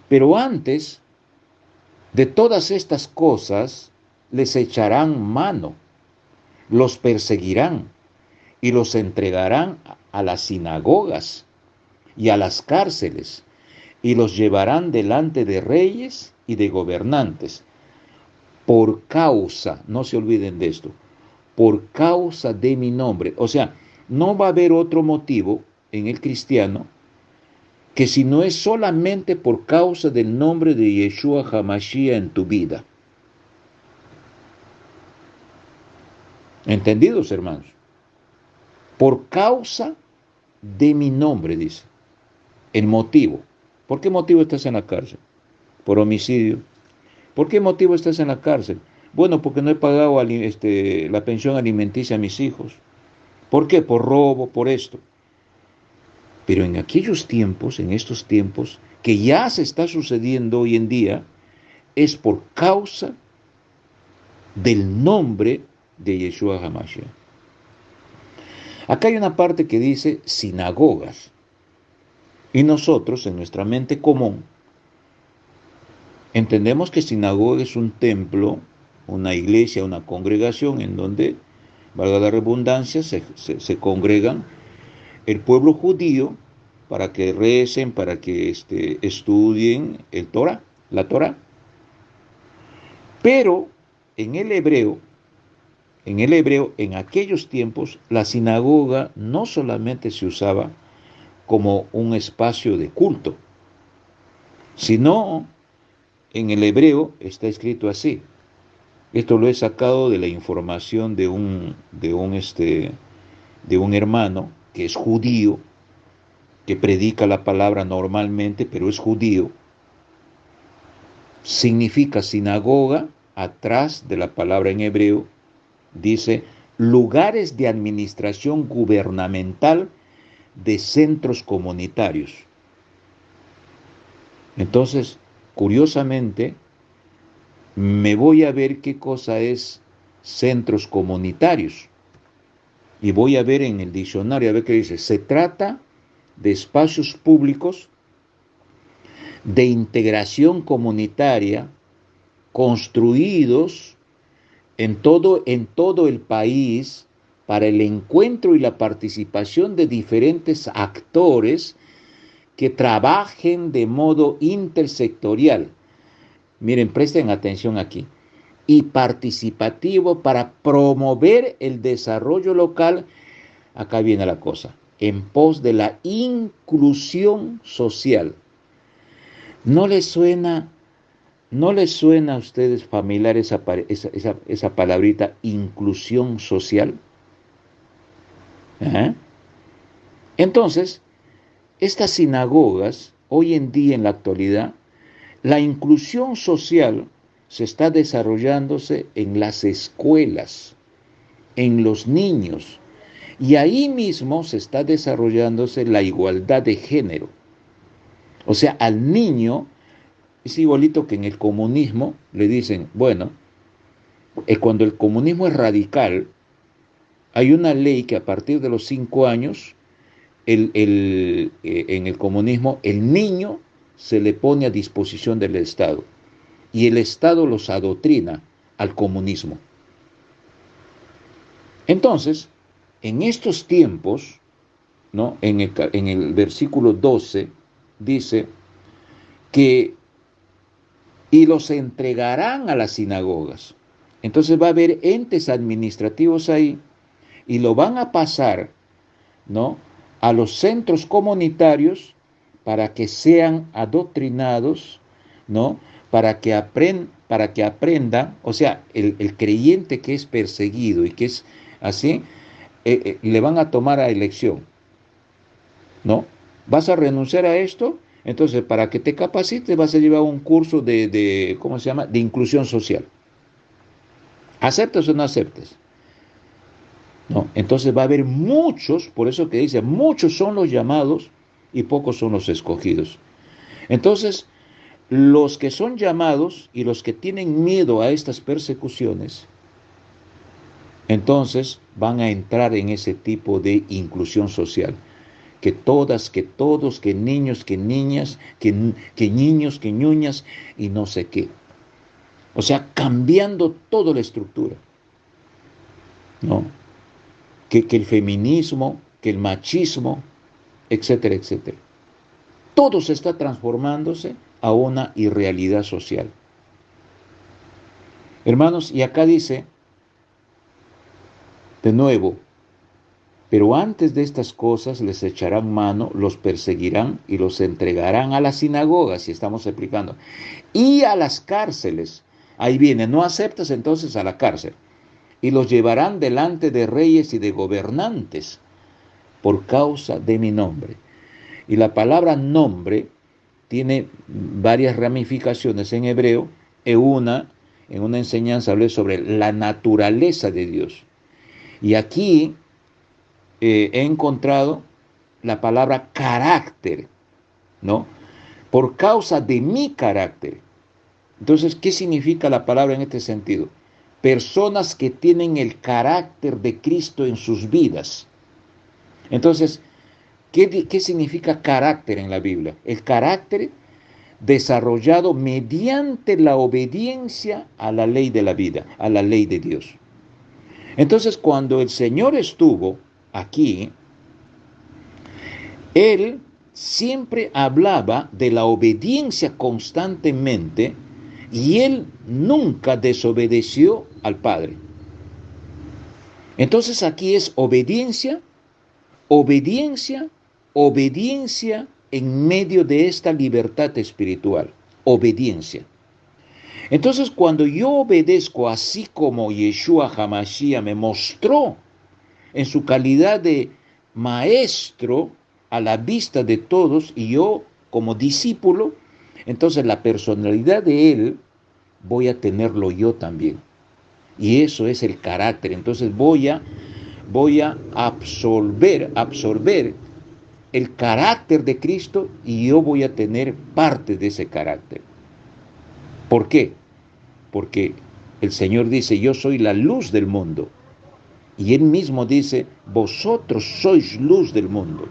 pero antes de todas estas cosas les echarán mano, los perseguirán y los entregarán a las sinagogas y a las cárceles, y los llevarán delante de reyes y de gobernantes, por causa, no se olviden de esto, por causa de mi nombre. O sea, no va a haber otro motivo en el cristiano que si no es solamente por causa del nombre de Yeshua HaMashiach en tu vida. ¿Entendidos, hermanos? Por causa de mi nombre, dice. El motivo. ¿Por qué motivo estás en la cárcel? Por homicidio. ¿Por qué motivo estás en la cárcel? Bueno, porque no he pagado la pensión alimenticia a mis hijos. ¿Por qué? Por robo, por esto. Pero en aquellos tiempos, en estos tiempos, que ya se está sucediendo hoy en día, es por causa del nombre de Yeshua HaMashiach. Acá hay una parte que dice sinagogas. Y nosotros, en nuestra mente común, entendemos que sinagoga es un templo, una iglesia, una congregación en donde, valga la redundancia, se congregan el pueblo judío para que recen, para que estudien la Torah. Pero en el hebreo, en aquellos tiempos, la sinagoga no solamente se usaba como un espacio de culto, sino en el hebreo está escrito así. Esto lo he sacado de la información de un hermano que es judío, que predica la palabra normalmente, pero es judío. Significa sinagoga, atrás de la palabra en hebreo, dice lugares de administración gubernamental de centros comunitarios. Entonces, curiosamente, me voy a ver qué cosa es centros comunitarios y voy a ver en el diccionario a ver qué dice. Se trata de espacios públicos de integración comunitaria construidos en todo el país para el encuentro y la participación de diferentes actores que trabajen de modo intersectorial. Miren, presten atención aquí. Y participativo para promover el desarrollo local, acá viene la cosa, en pos de la inclusión social. ¿No les suena, no les suena a ustedes familiar esa palabrita inclusión social? ¿Eh? Entonces, estas sinagogas, hoy en día en la actualidad, la inclusión social se está desarrollándose en las escuelas, en los niños, y ahí mismo se está desarrollándose la igualdad de género. O sea, al niño es igualito que en el comunismo le dicen, bueno, cuando el comunismo es radical, hay una ley que a partir de los 5 años, en el comunismo, el niño se le pone a disposición del Estado y el Estado los adoctrina al comunismo. Entonces, en estos tiempos, ¿no? En el versículo 12 dice que y los entregarán a las sinagogas. Entonces va a haber entes administrativos ahí y lo van a pasar, ¿no?, a los centros comunitarios para que sean adoctrinados, ¿no?, para que aprendan, o sea, el creyente que es perseguido y que es así, le van a tomar a elección, ¿no? ¿Vas a renunciar a esto? Entonces, para que te capacites, vas a llevar un curso ¿cómo se llama?, de inclusión social. ¿Aceptas o no aceptes? No, entonces va a haber muchos, por eso que dice, muchos son los llamados y pocos son los escogidos. Entonces, los que son llamados y los que tienen miedo a estas persecuciones, entonces van a entrar en ese tipo de inclusión social. Que todas, que todos, que niños, que niñas, que niños, que ñuñas y no sé qué. O sea, cambiando toda la estructura, ¿no? Que el feminismo, que el machismo, etcétera, etcétera. Todo se está transformándose a una irrealidad social. Hermanos, y acá dice, de nuevo, pero antes de estas cosas les echarán mano, los perseguirán y los entregarán a las sinagogas, si estamos explicando, y a las cárceles. Ahí viene, no aceptas entonces a la cárcel. Y los llevarán delante de reyes y de gobernantes por causa de mi nombre. Y la palabra nombre tiene varias ramificaciones en hebreo. En una enseñanza hablé sobre la naturaleza de Dios. Y aquí he encontrado la palabra carácter, ¿no? Por causa de mi carácter. Entonces, ¿qué significa la palabra en este sentido? Personas que tienen el carácter de Cristo en sus vidas. Entonces, ¿qué significa carácter en la Biblia? El carácter desarrollado mediante la obediencia a la ley de la vida, a la ley de Dios. Entonces, cuando el Señor estuvo aquí, Él siempre hablaba de la obediencia constantemente y Él nunca desobedeció al Padre. Entonces aquí es obediencia, obediencia, obediencia en medio de esta libertad espiritual. Obediencia. Entonces cuando yo obedezco así como Yeshua HaMashiach me mostró en su calidad de maestro a la vista de todos y yo como discípulo, entonces la personalidad de Él voy a tenerlo yo también. Y eso es el carácter. Entonces voy a absorber el carácter de Cristo y yo voy a tener parte de ese carácter. ¿Por qué? Porque el Señor dice, yo soy la luz del mundo. Y Él mismo dice, vosotros sois luz del mundo.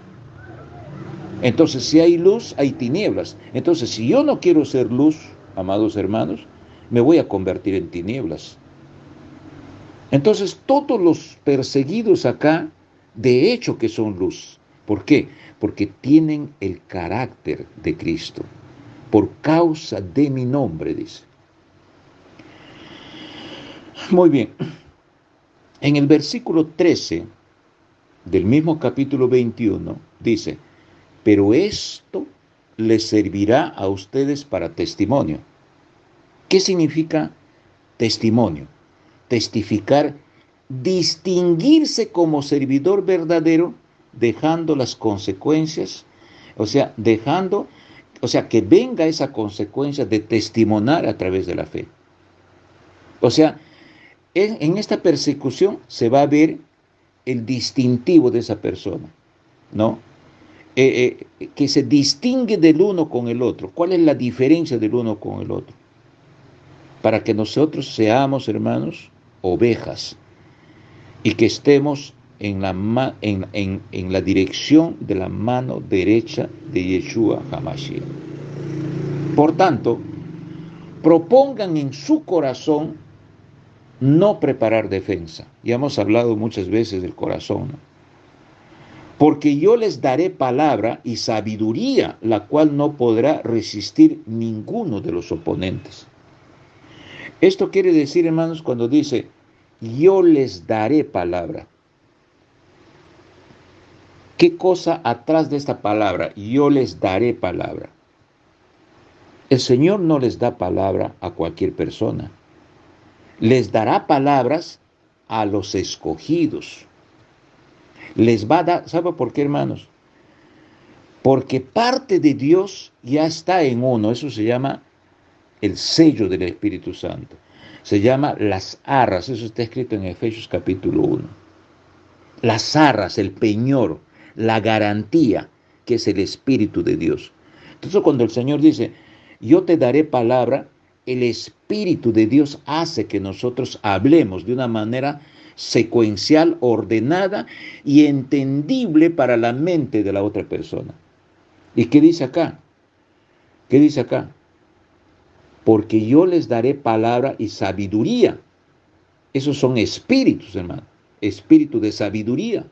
Entonces, si hay luz, hay tinieblas. Entonces, si yo no quiero ser luz, amados hermanos, me voy a convertir en tinieblas. Entonces, todos los perseguidos acá, de hecho que son luz. ¿Por qué? Porque tienen el carácter de Cristo. Por causa de mi nombre, dice. Muy bien. En el versículo 13 del mismo capítulo 21, dice, pero esto les servirá a ustedes para testimonio. ¿Qué significa testimonio? Testificar, distinguirse como servidor verdadero, dejando las consecuencias, que venga esa consecuencia de testimoniar a través de la fe. O sea, en esta persecución se va a ver el distintivo de esa persona, ¿no? Que se distingue del uno con el otro. ¿Cuál es la diferencia del uno con el otro? Para que nosotros seamos, hermanos, ovejas y que estemos en la dirección de la mano derecha de Yeshua HaMashiach. Por tanto, propongan en su corazón no preparar defensa. Ya hemos hablado muchas veces del corazón, ¿no? Porque yo les daré palabra y sabiduría, la cual no podrá resistir ninguno de los oponentes. Esto quiere decir, hermanos, cuando dice, yo les daré palabra. ¿Qué cosa atrás de esta palabra? Yo les daré palabra. El Señor no les da palabra a cualquier persona. Les dará palabras a los escogidos. Les va a dar, ¿sabe por qué, hermanos? Porque parte de Dios ya está en uno. Eso se llama el sello del Espíritu Santo. Se llama las arras. Eso está escrito en Efesios capítulo 1. Las arras, el peñor, la garantía, que es el Espíritu de Dios. Entonces, cuando el Señor dice, yo te daré palabra, el Espíritu de Dios hace que nosotros hablemos de una manera secuencial, ordenada y entendible para la mente de la otra persona. ¿Y qué dice acá? ¿Qué dice acá? Porque yo les daré palabra y sabiduría. Esos son espíritus, hermano. Espíritu de sabiduría,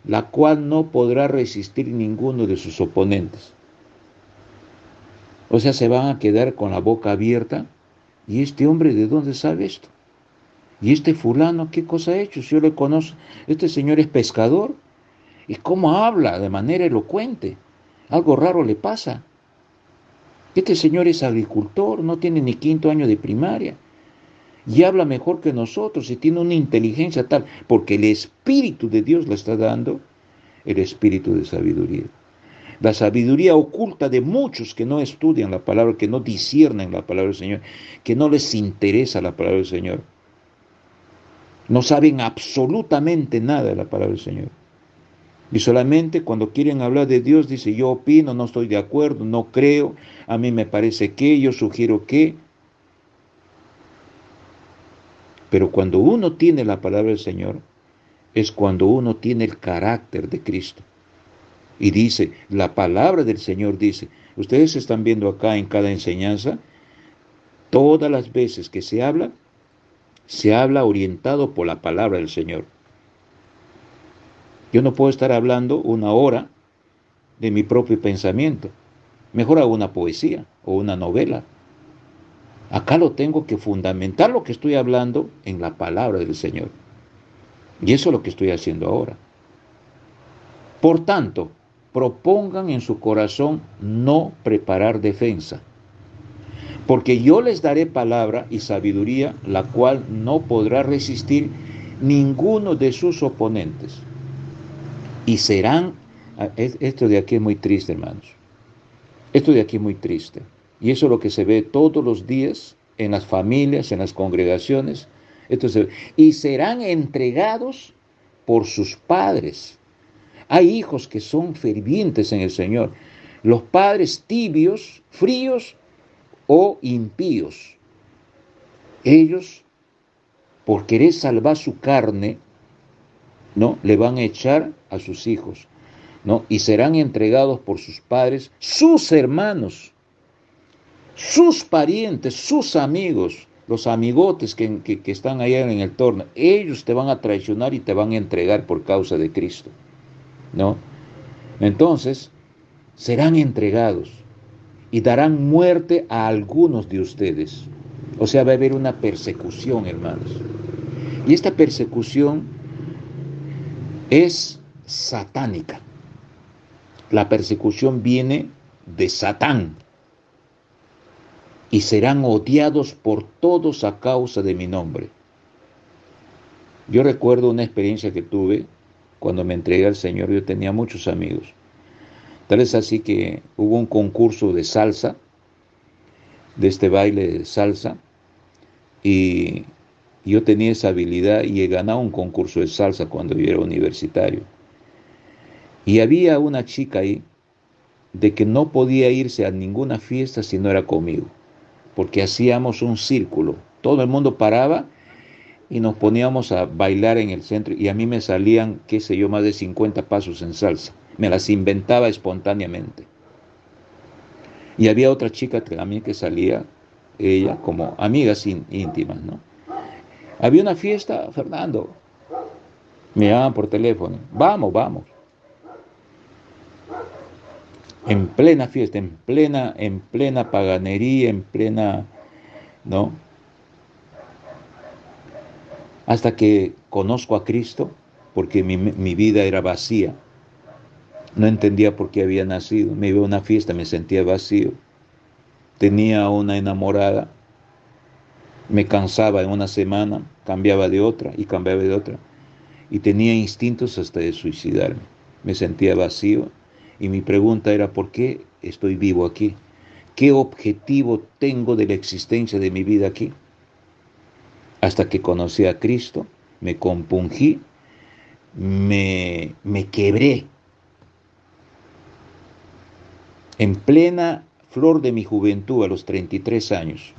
la cual no podrá resistir ninguno de sus oponentes. O sea, se van a quedar con la boca abierta. ¿Y este hombre de dónde sabe esto? ¿Y este fulano qué cosa ha hecho? Si yo le conozco, este señor es pescador. ¿Y cómo habla de manera elocuente? Algo raro le pasa. Este señor es agricultor, no tiene ni 5º año de primaria. Y habla mejor que nosotros y tiene una inteligencia tal, porque el Espíritu de Dios le está dando el espíritu de sabiduría. La sabiduría oculta de muchos que no estudian la palabra, que no disciernen la palabra del Señor, que no les interesa la palabra del Señor. No saben absolutamente nada de la palabra del Señor. Y solamente cuando quieren hablar de Dios, dice, yo opino, no estoy de acuerdo, no creo, a mí me parece que, yo sugiero que. Pero cuando uno tiene la palabra del Señor, es cuando uno tiene el carácter de Cristo. Y dice, la palabra del Señor dice, ustedes están viendo acá en cada enseñanza, todas las veces que se habla orientado por la palabra del Señor. Yo no puedo estar hablando 1 hora de mi propio pensamiento. Mejor hago una poesía o una novela. Acá lo tengo que fundamentar lo que estoy hablando en la palabra del Señor. Y eso es lo que estoy haciendo ahora. Por tanto, propongan en su corazón no preparar defensa, porque yo les daré palabra y sabiduría, la cual no podrá resistir ninguno de sus oponentes. Y serán, esto de aquí es muy triste, hermanos. Esto de aquí es muy triste. Y eso es lo que se ve todos los días en las familias, en las congregaciones. Y serán entregados por sus padres Hay hijos que son fervientes en el Señor. Los padres tibios, fríos o impíos. Ellos, por querer salvar su carne, ¿no?, le van a echar a sus hijos, ¿no? Y serán entregados por sus padres, sus hermanos, sus parientes, sus amigos, los amigotes que están allá en el torno. Ellos te van a traicionar y te van a entregar por causa de Cristo, ¿no? Entonces, serán entregados y darán muerte a algunos de ustedes. O sea, va a haber una persecución, hermanos. Y esta persecución es satánica. La persecución viene de Satán. Y serán odiados por todos a causa de mi nombre. Yo recuerdo una experiencia que tuve cuando me entregué al Señor. Yo tenía muchos amigos. Tal es así que hubo un concurso de salsa, de este baile de salsa, y yo tenía esa habilidad y he ganado un concurso de salsa cuando yo era universitario. Y había una chica ahí de que no podía irse a ninguna fiesta si no era conmigo, porque hacíamos un círculo. Todo el mundo paraba y nos poníamos a bailar en el centro y a mí me salían, qué sé yo, más de 50 pasos en salsa. Me las inventaba espontáneamente. Y había otra chica también que salía, ella, como amigas íntimas, ¿no? Había una fiesta, Fernando, me llamaban por teléfono, vamos, vamos. En plena fiesta, en plena paganería, en plena, ¿no? Hasta que conozco a Cristo, porque mi vida era vacía. No entendía por qué había nacido. Me iba a una fiesta, me sentía vacío. Tenía una enamorada, me cansaba en una semana, cambiaba de otra y cambiaba de otra. Y tenía instintos hasta de suicidarme. Me sentía vacío y mi pregunta era, ¿por qué estoy vivo aquí? ¿Qué objetivo tengo de la existencia de mi vida aquí? Hasta que conocí a Cristo, me compungí, me quebré. En plena flor de mi juventud, a los 33 años,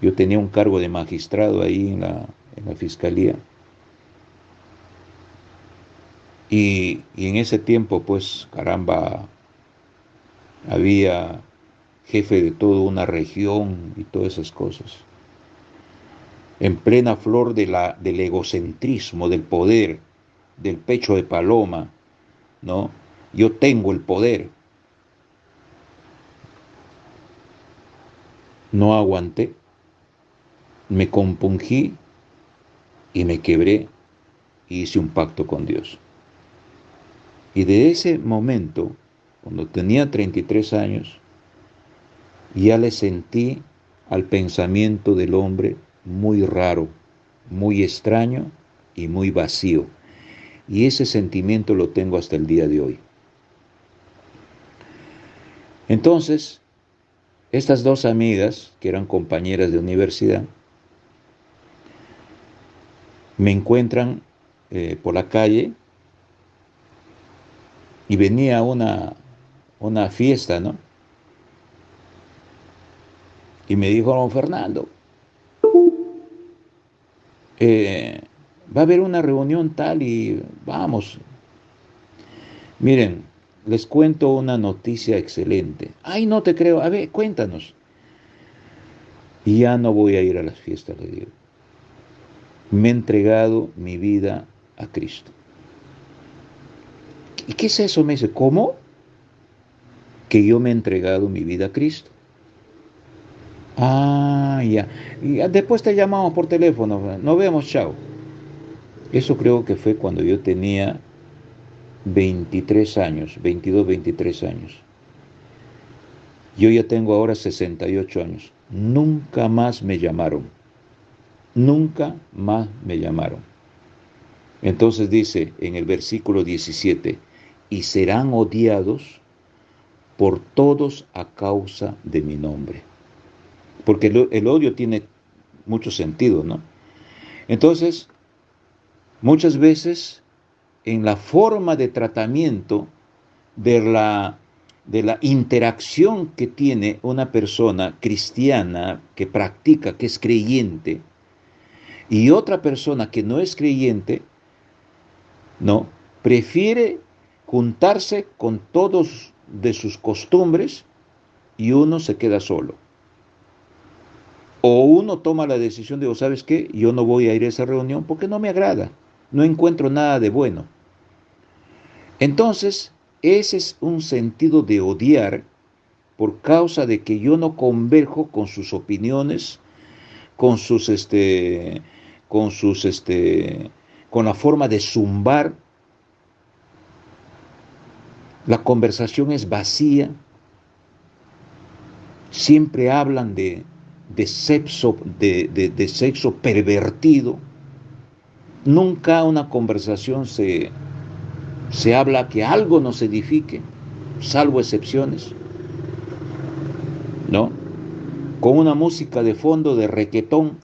yo tenía un cargo de magistrado ahí en la fiscalía. Y en ese tiempo, pues, caramba, había jefe de toda una región y todas esas cosas. En plena flor del egocentrismo, del poder, del pecho de paloma, ¿no? Yo tengo el poder. No aguanté, me compungí y me quebré y hice un pacto con Dios. Y de ese momento, cuando tenía 33 años, ya le sentí al pensamiento del hombre muy raro, muy extraño y muy vacío. Y ese sentimiento lo tengo hasta el día de hoy. Entonces, estas dos amigas, que eran compañeras de universidad, me encuentran por la calle y venía una fiesta, ¿no? Y me dijo, don Fernando, va a haber una reunión tal y vamos. Miren, les cuento una noticia excelente. Ay, no te creo. A ver, cuéntanos. Y ya no voy a ir a las fiestas, le digo. Me he entregado mi vida a Cristo. ¿Y qué es eso? Me dice, ¿cómo? Que yo me he entregado mi vida a Cristo. Ah, ya. Y después te llamamos por teléfono. Nos vemos, chao. Eso creo que fue cuando yo tenía 23 años, 22, 23 años. Yo ya tengo ahora 68 años. Nunca más me llamaron. Nunca más me llamaron. Entonces dice en el versículo 17, y serán odiados por todos a causa de mi nombre. Porque el odio tiene mucho sentido, ¿no? Entonces, muchas veces en la forma de tratamiento de la interacción que tiene una persona cristiana que practica, que es creyente, y otra persona que no es creyente, ¿no? Prefiere juntarse con todos de sus costumbres y uno se queda solo. O uno toma la decisión de, oh, ¿sabes qué? Yo no voy a ir a esa reunión porque no me agrada, no encuentro nada de bueno. Entonces, ese es un sentido de odiar por causa de que yo no converjo con sus opiniones, con sus, con sus, con la forma de zumbar. La conversación es vacía. Siempre hablan de sexo, de sexo pervertido. Nunca una conversación se habla que algo nos edifique, salvo excepciones, ¿no? Con una música de fondo de requetón,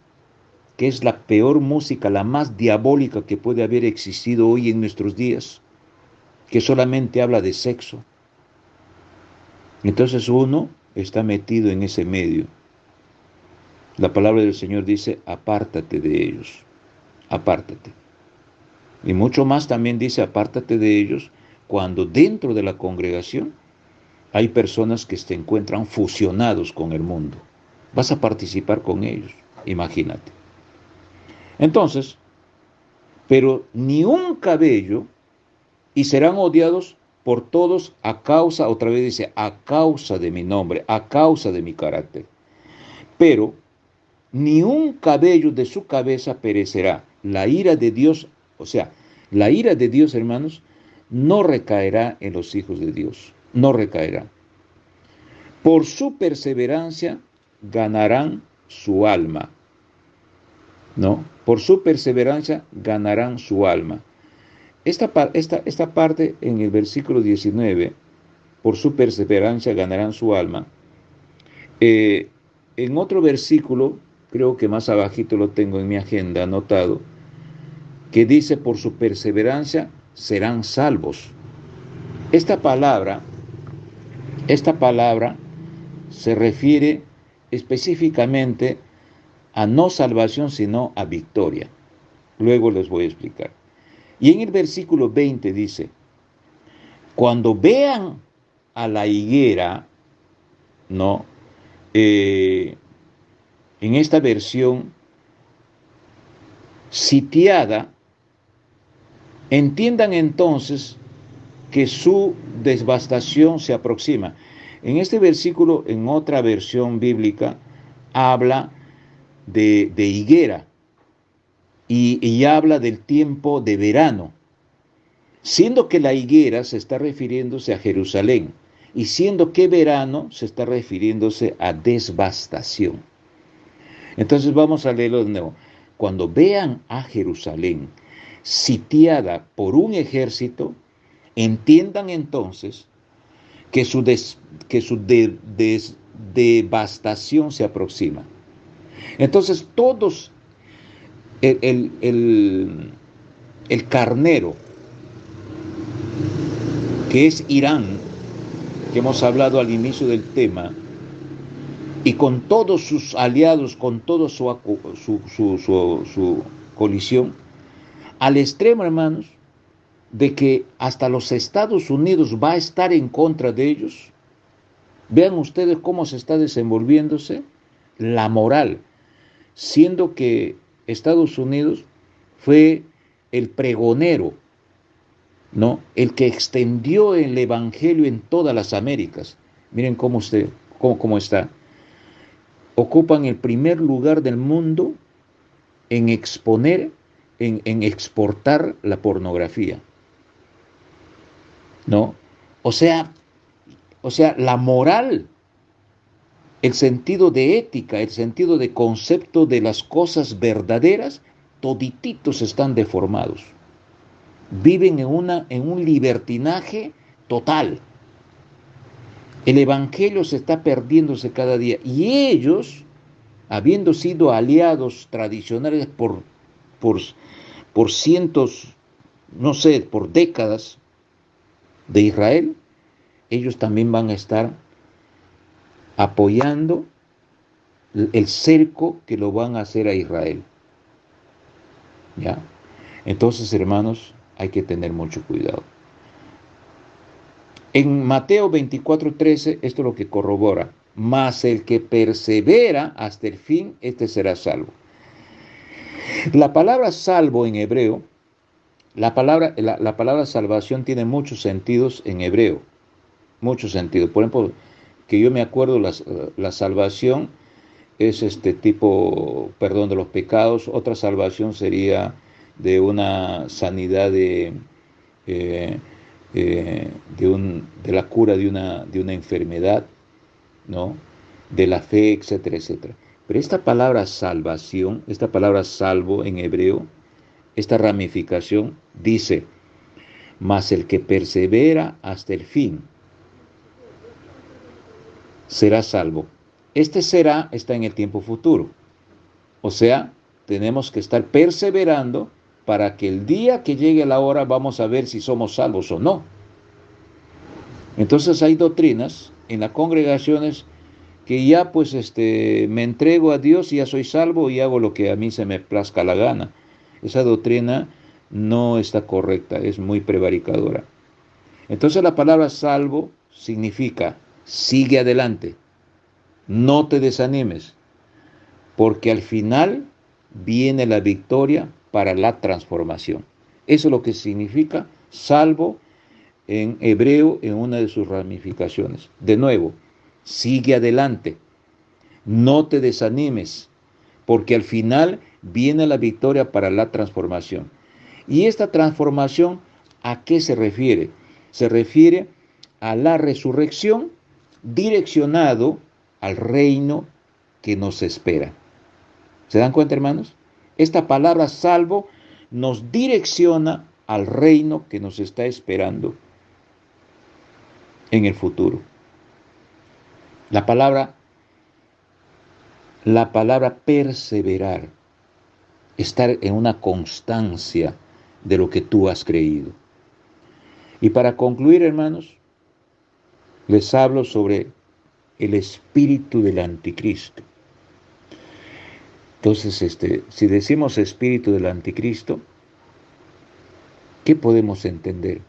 que es la peor música, la más diabólica que puede haber existido hoy en nuestros días, que solamente habla de sexo. Entonces uno está metido en ese medio. La palabra del Señor dice, apártate de ellos, apártate. Y mucho más también dice, apártate de ellos cuando dentro de la congregación hay personas que se encuentran fusionados con el mundo. Vas a participar con ellos, imagínate. Entonces, pero ni un cabello, y serán odiados por todos a causa, otra vez dice, a causa de mi nombre, a causa de mi carácter. Pero ni un cabello de su cabeza perecerá. La ira de Dios, o sea, la ira de Dios, hermanos, no recaerá en los hijos de Dios, no recaerá. Por su perseverancia ganarán su alma, ¿no? Por su perseverancia ganarán su alma. Esta parte en el versículo 19, por su perseverancia ganarán su alma. En otro versículo, creo que más abajito lo tengo en mi agenda anotado, que dice, por su perseverancia serán salvos. Esta palabra se refiere específicamente a no salvación, sino a victoria. Luego les voy a explicar. Y en el versículo 20 dice, cuando vean a la higuera, ¿no? En esta versión, sitiada, entiendan entonces que su devastación se aproxima. En este versículo, en otra versión bíblica, habla de higuera y habla del tiempo de verano, siendo que la higuera se está refiriéndose a Jerusalén y siendo que verano se está refiriéndose a devastación. Entonces vamos a leerlo de nuevo. Cuando vean a Jerusalén sitiada por un ejército, entiendan entonces que su devastación se aproxima. Entonces todos, el carnero, que es Irán, que hemos hablado al inicio del tema, y con todos sus aliados, con toda su colisión, al extremo, hermanos, de que hasta los Estados Unidos va a estar en contra de ellos. Vean ustedes cómo se está desenvolviéndose la moral, siendo que Estados Unidos fue el pregonero, ¿no? El que extendió el evangelio en todas las Américas. Miren cómo está. Ocupan el primer lugar del mundo en exponer, en exportar la pornografía, ¿no? O sea, la moral, el sentido de ética, el sentido de concepto de las cosas verdaderas, todititos están deformados. Viven en un libertinaje total. El evangelio se está perdiéndose cada día y ellos, habiendo sido aliados tradicionales por cientos no sé, por décadas de Israel, ellos también van a estar apoyando el cerco que lo van a hacer a Israel. ¿Ya? Entonces, hermanos, hay que tener mucho cuidado. En Mateo 24:13, esto es lo que corrobora. Mas el que persevera hasta el fin, este será salvo. La palabra salvo en hebreo, la palabra salvación tiene muchos sentidos en hebreo. Muchos sentidos. Por ejemplo, que yo me acuerdo, la salvación es este tipo, perdón de los pecados. Otra salvación sería de una sanidad eh, de la cura de una enfermedad, ¿no? De la fe, etcétera, etcétera. Pero esta palabra salvación, esta palabra salvo en hebreo, esta ramificación dice, mas el que persevera hasta el fin será salvo. Este será está en el tiempo futuro. O sea, tenemos que estar perseverando para que el día que llegue la hora vamos a ver si somos salvos o no. Entonces hay doctrinas en las congregaciones que ya pues me entrego a Dios y ya soy salvo y hago lo que a mí se me plazca la gana. Esa doctrina no está correcta, es muy prevaricadora. Entonces la palabra salvo significa sigue adelante, no te desanimes, porque al final viene la victoria para la transformación. Eso es lo que significa salvo en hebreo en una de sus ramificaciones. De nuevo, sigue adelante, no te desanimes, porque al final viene la victoria para la transformación. Y esta transformación, ¿a qué se refiere? Se refiere a la resurrección direccionado al reino que nos espera. ¿Se dan cuenta, hermanos? Esta palabra salvo nos direcciona al reino que nos está esperando en el futuro. La palabra perseverar, estar en una constancia de lo que tú has creído. Y para concluir, hermanos, les hablo sobre el espíritu del anticristo. Entonces, si decimos espíritu del anticristo, ¿qué podemos entender?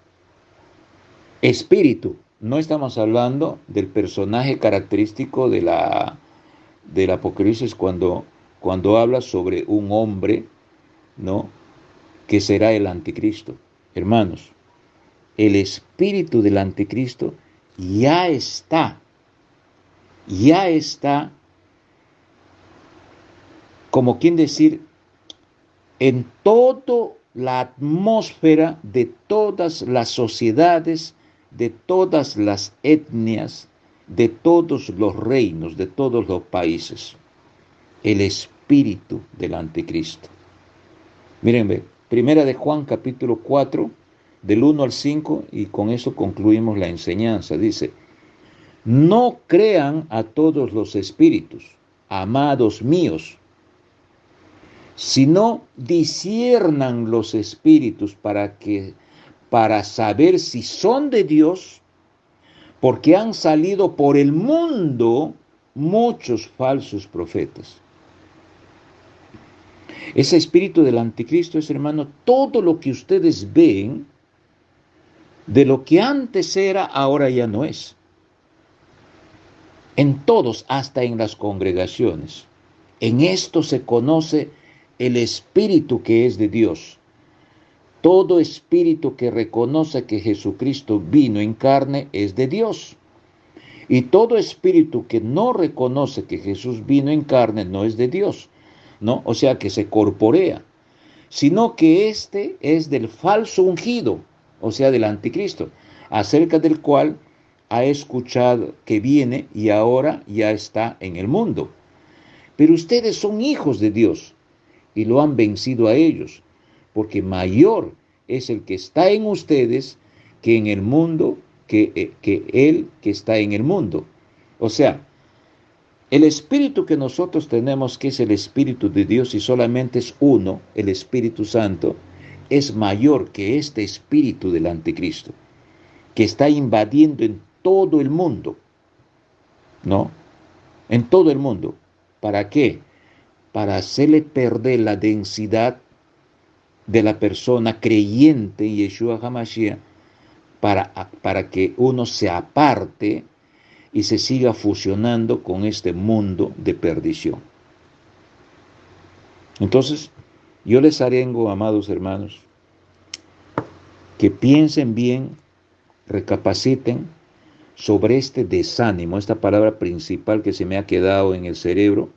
Espíritu, no estamos hablando del personaje característico del Apocalipsis cuando habla sobre un hombre, ¿no? Que será el anticristo. Hermanos, el espíritu del anticristo ya está, como quien decir, en toda la atmósfera de todas las sociedades, de todas las etnias, de todos los reinos, de todos los países. El espíritu del anticristo. Miren, primera de Juan capítulo 4, del 1 al 5, y con eso concluimos la enseñanza. Dice, no crean a todos los espíritus, amados míos, sino disciernan los espíritus para saber si son de Dios, porque han salido por el mundo muchos falsos profetas. Ese espíritu del anticristo es, hermano, todo lo que ustedes ven, de lo que antes era, ahora ya no es. En todos, hasta en las congregaciones. En esto se conoce el espíritu que es de Dios. Todo espíritu que reconoce que Jesucristo vino en carne es de Dios. Y todo espíritu que no reconoce que Jesús vino en carne no es de Dios, ¿no? O sea, que se corporea, sino que este es del falso ungido, o sea, del anticristo, acerca del cual ha escuchado que viene y ahora ya está en el mundo. Pero ustedes son hijos de Dios y lo han vencido a ellos, porque mayor es el que está en ustedes que en el mundo, que él que está en el mundo. O sea, el espíritu que nosotros tenemos, que es el Espíritu de Dios y solamente es uno, el Espíritu Santo, es mayor que este espíritu del anticristo, que está invadiendo en todo el mundo, ¿no? En todo el mundo. ¿Para qué? Para hacerle perder la densidad de la persona creyente en Yeshua HaMashiach, para que uno se aparte y se siga fusionando con este mundo de perdición. Entonces, yo les arengo, amados hermanos, que piensen bien, recapaciten sobre este desánimo, esta palabra principal que se me ha quedado en el cerebro,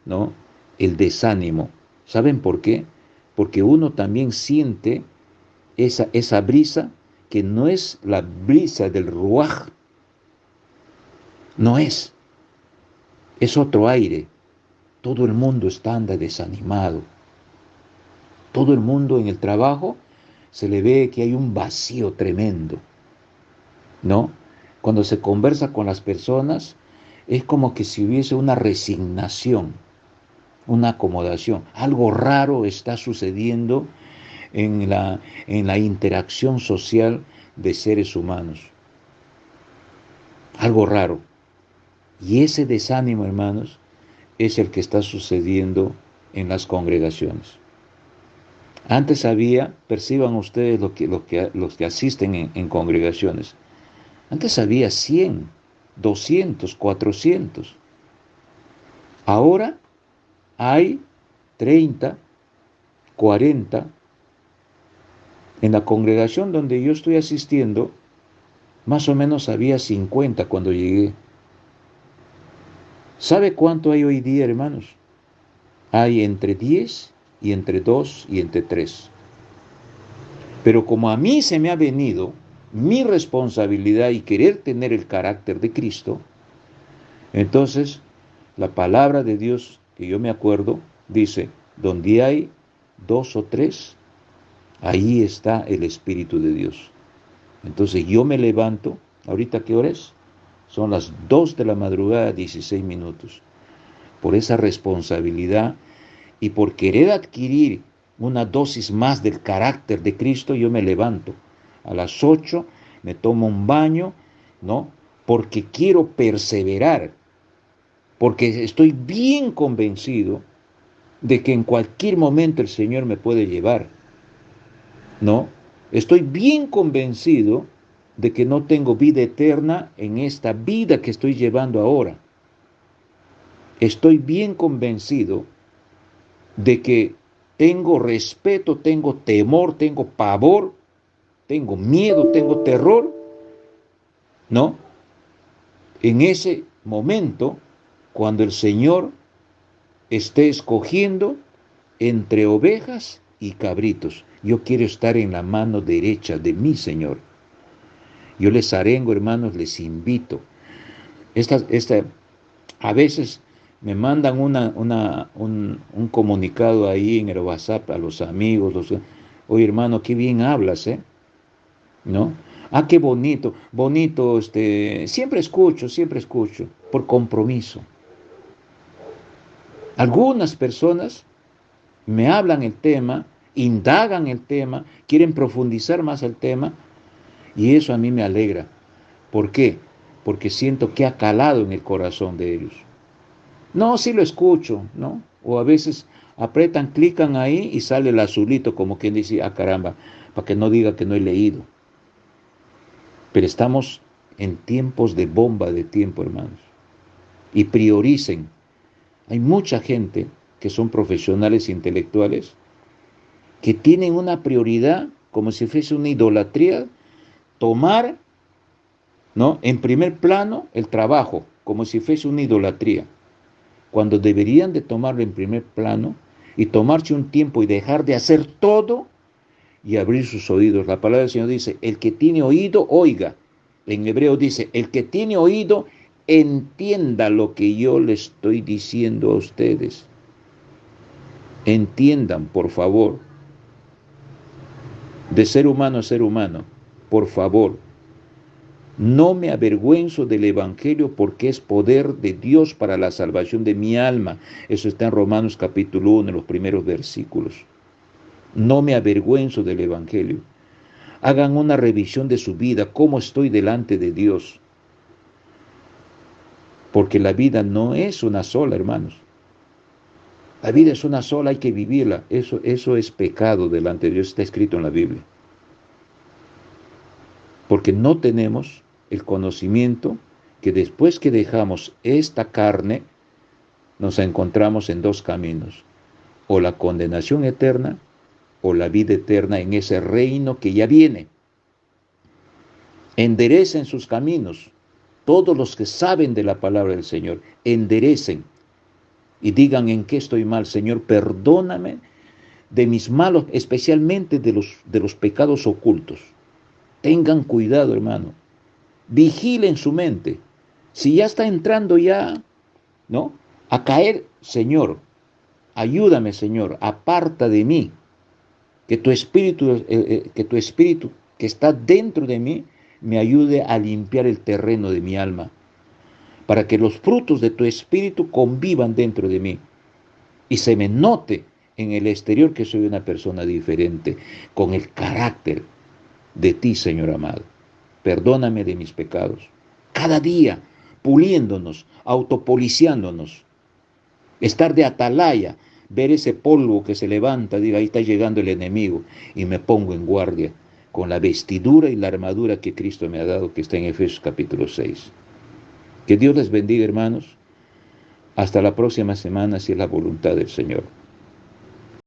¿no? El desánimo. ¿Saben por qué? Porque uno también siente esa brisa que no es la brisa del ruaj, no es otro aire. Todo el mundo anda desanimado. Todo el mundo en el trabajo se le ve que hay un vacío tremendo, ¿no? Cuando se conversa con las personas, es como que si hubiese una resignación, una acomodación. Algo raro está sucediendo en la interacción social de seres humanos. Algo raro. Y ese desánimo, hermanos, es el que está sucediendo en las congregaciones. Antes había, perciban ustedes los que asisten en congregaciones, antes había 100, 200, 400. Ahora hay 30, 40. En la congregación donde yo estoy asistiendo, más o menos había 50 cuando llegué. ¿Sabe cuánto hay hoy día, hermanos? Hay entre 10 y entre 2 y entre 3. Pero como a mí se me ha venido mi responsabilidad y querer tener el carácter de Cristo, entonces la palabra de Dios, que yo me acuerdo, dice, donde hay 2 o 3, ahí está el Espíritu de Dios. Entonces yo me levanto, ¿ahorita qué hora es? Son las 2 de la madrugada, 16 minutos. Por esa responsabilidad y por querer adquirir una dosis más del carácter de Cristo, yo me levanto. A las 8 me tomo un baño, ¿no? Porque quiero perseverar, porque estoy bien convencido de que en cualquier momento el Señor me puede llevar, ¿no? Estoy bien convencido de que no tengo vida eterna en esta vida que estoy llevando ahora. Estoy bien convencido de que tengo respeto, tengo temor, tengo pavor, tengo miedo, tengo terror, ¿no? En ese momento, cuando el Señor esté escogiendo entre ovejas y cabritos, yo quiero estar en la mano derecha de mi Señor. Yo les arengo, hermanos, les invito. A veces me mandan un comunicado ahí en el WhatsApp a los amigos. Oye, hermano, qué bien hablas, ¿no? Ah, qué bonito, bonito, siempre escucho, por compromiso. Algunas personas me hablan el tema, indagan el tema, quieren profundizar más el tema, y eso a mí me alegra. ¿Por qué? Porque siento que ha calado en el corazón de ellos. No, sí lo escucho, ¿no? O a veces apretan, clican ahí y sale el azulito, como quien dice, ah, caramba, para que no diga que no he leído. Pero estamos en tiempos de bomba de tiempo, hermanos. Y prioricen. Hay mucha gente que son profesionales intelectuales que tienen una prioridad como si fuese una idolatría, tomar, ¿no?, en primer plano el trabajo, como si fuese una idolatría, cuando deberían de tomarlo en primer plano y tomarse un tiempo y dejar de hacer todo y abrir sus oídos. La palabra del Señor dice, el que tiene oído, oiga. En hebreo dice, el que tiene oído, entienda lo que yo le estoy diciendo a ustedes. Entiendan, por favor. De ser humano a ser humano, por favor. No me avergüenzo del Evangelio porque es poder de Dios para la salvación de mi alma. Eso está en Romanos capítulo 1, en los primeros versículos. No me avergüenzo del Evangelio. Hagan una revisión de su vida, cómo estoy delante de Dios. Porque la vida no es una sola, hermanos. La vida es una sola, hay que vivirla. Eso es pecado delante de Dios, está escrito en la Biblia. Porque no tenemos el conocimiento que después que dejamos esta carne, nos encontramos en dos caminos, o la condenación eterna o la vida eterna en ese reino que ya viene. Enderecen sus caminos, todos los que saben de la palabra del Señor, enderecen y digan en qué estoy mal. Señor, perdóname de mis malos, especialmente de los pecados ocultos. Tengan cuidado, hermano. Vigilen su mente. Si ya está entrando ya, ¿no?, a caer, Señor, ayúdame, Señor, aparta de mí, que tu espíritu que está dentro de mí me ayude a limpiar el terreno de mi alma, para que los frutos de tu espíritu convivan dentro de mí y se me note en el exterior que soy una persona diferente, con el carácter de ti, Señor amado. Perdóname de mis pecados. Cada día puliéndonos, autopoliciándonos, estar de atalaya, ver ese polvo que se levanta, diga, ahí está llegando el enemigo, y me pongo en guardia con la vestidura y la armadura que Cristo me ha dado, que está en Efesios capítulo 6. Que Dios les bendiga, hermanos. Hasta la próxima semana, si es la voluntad del Señor.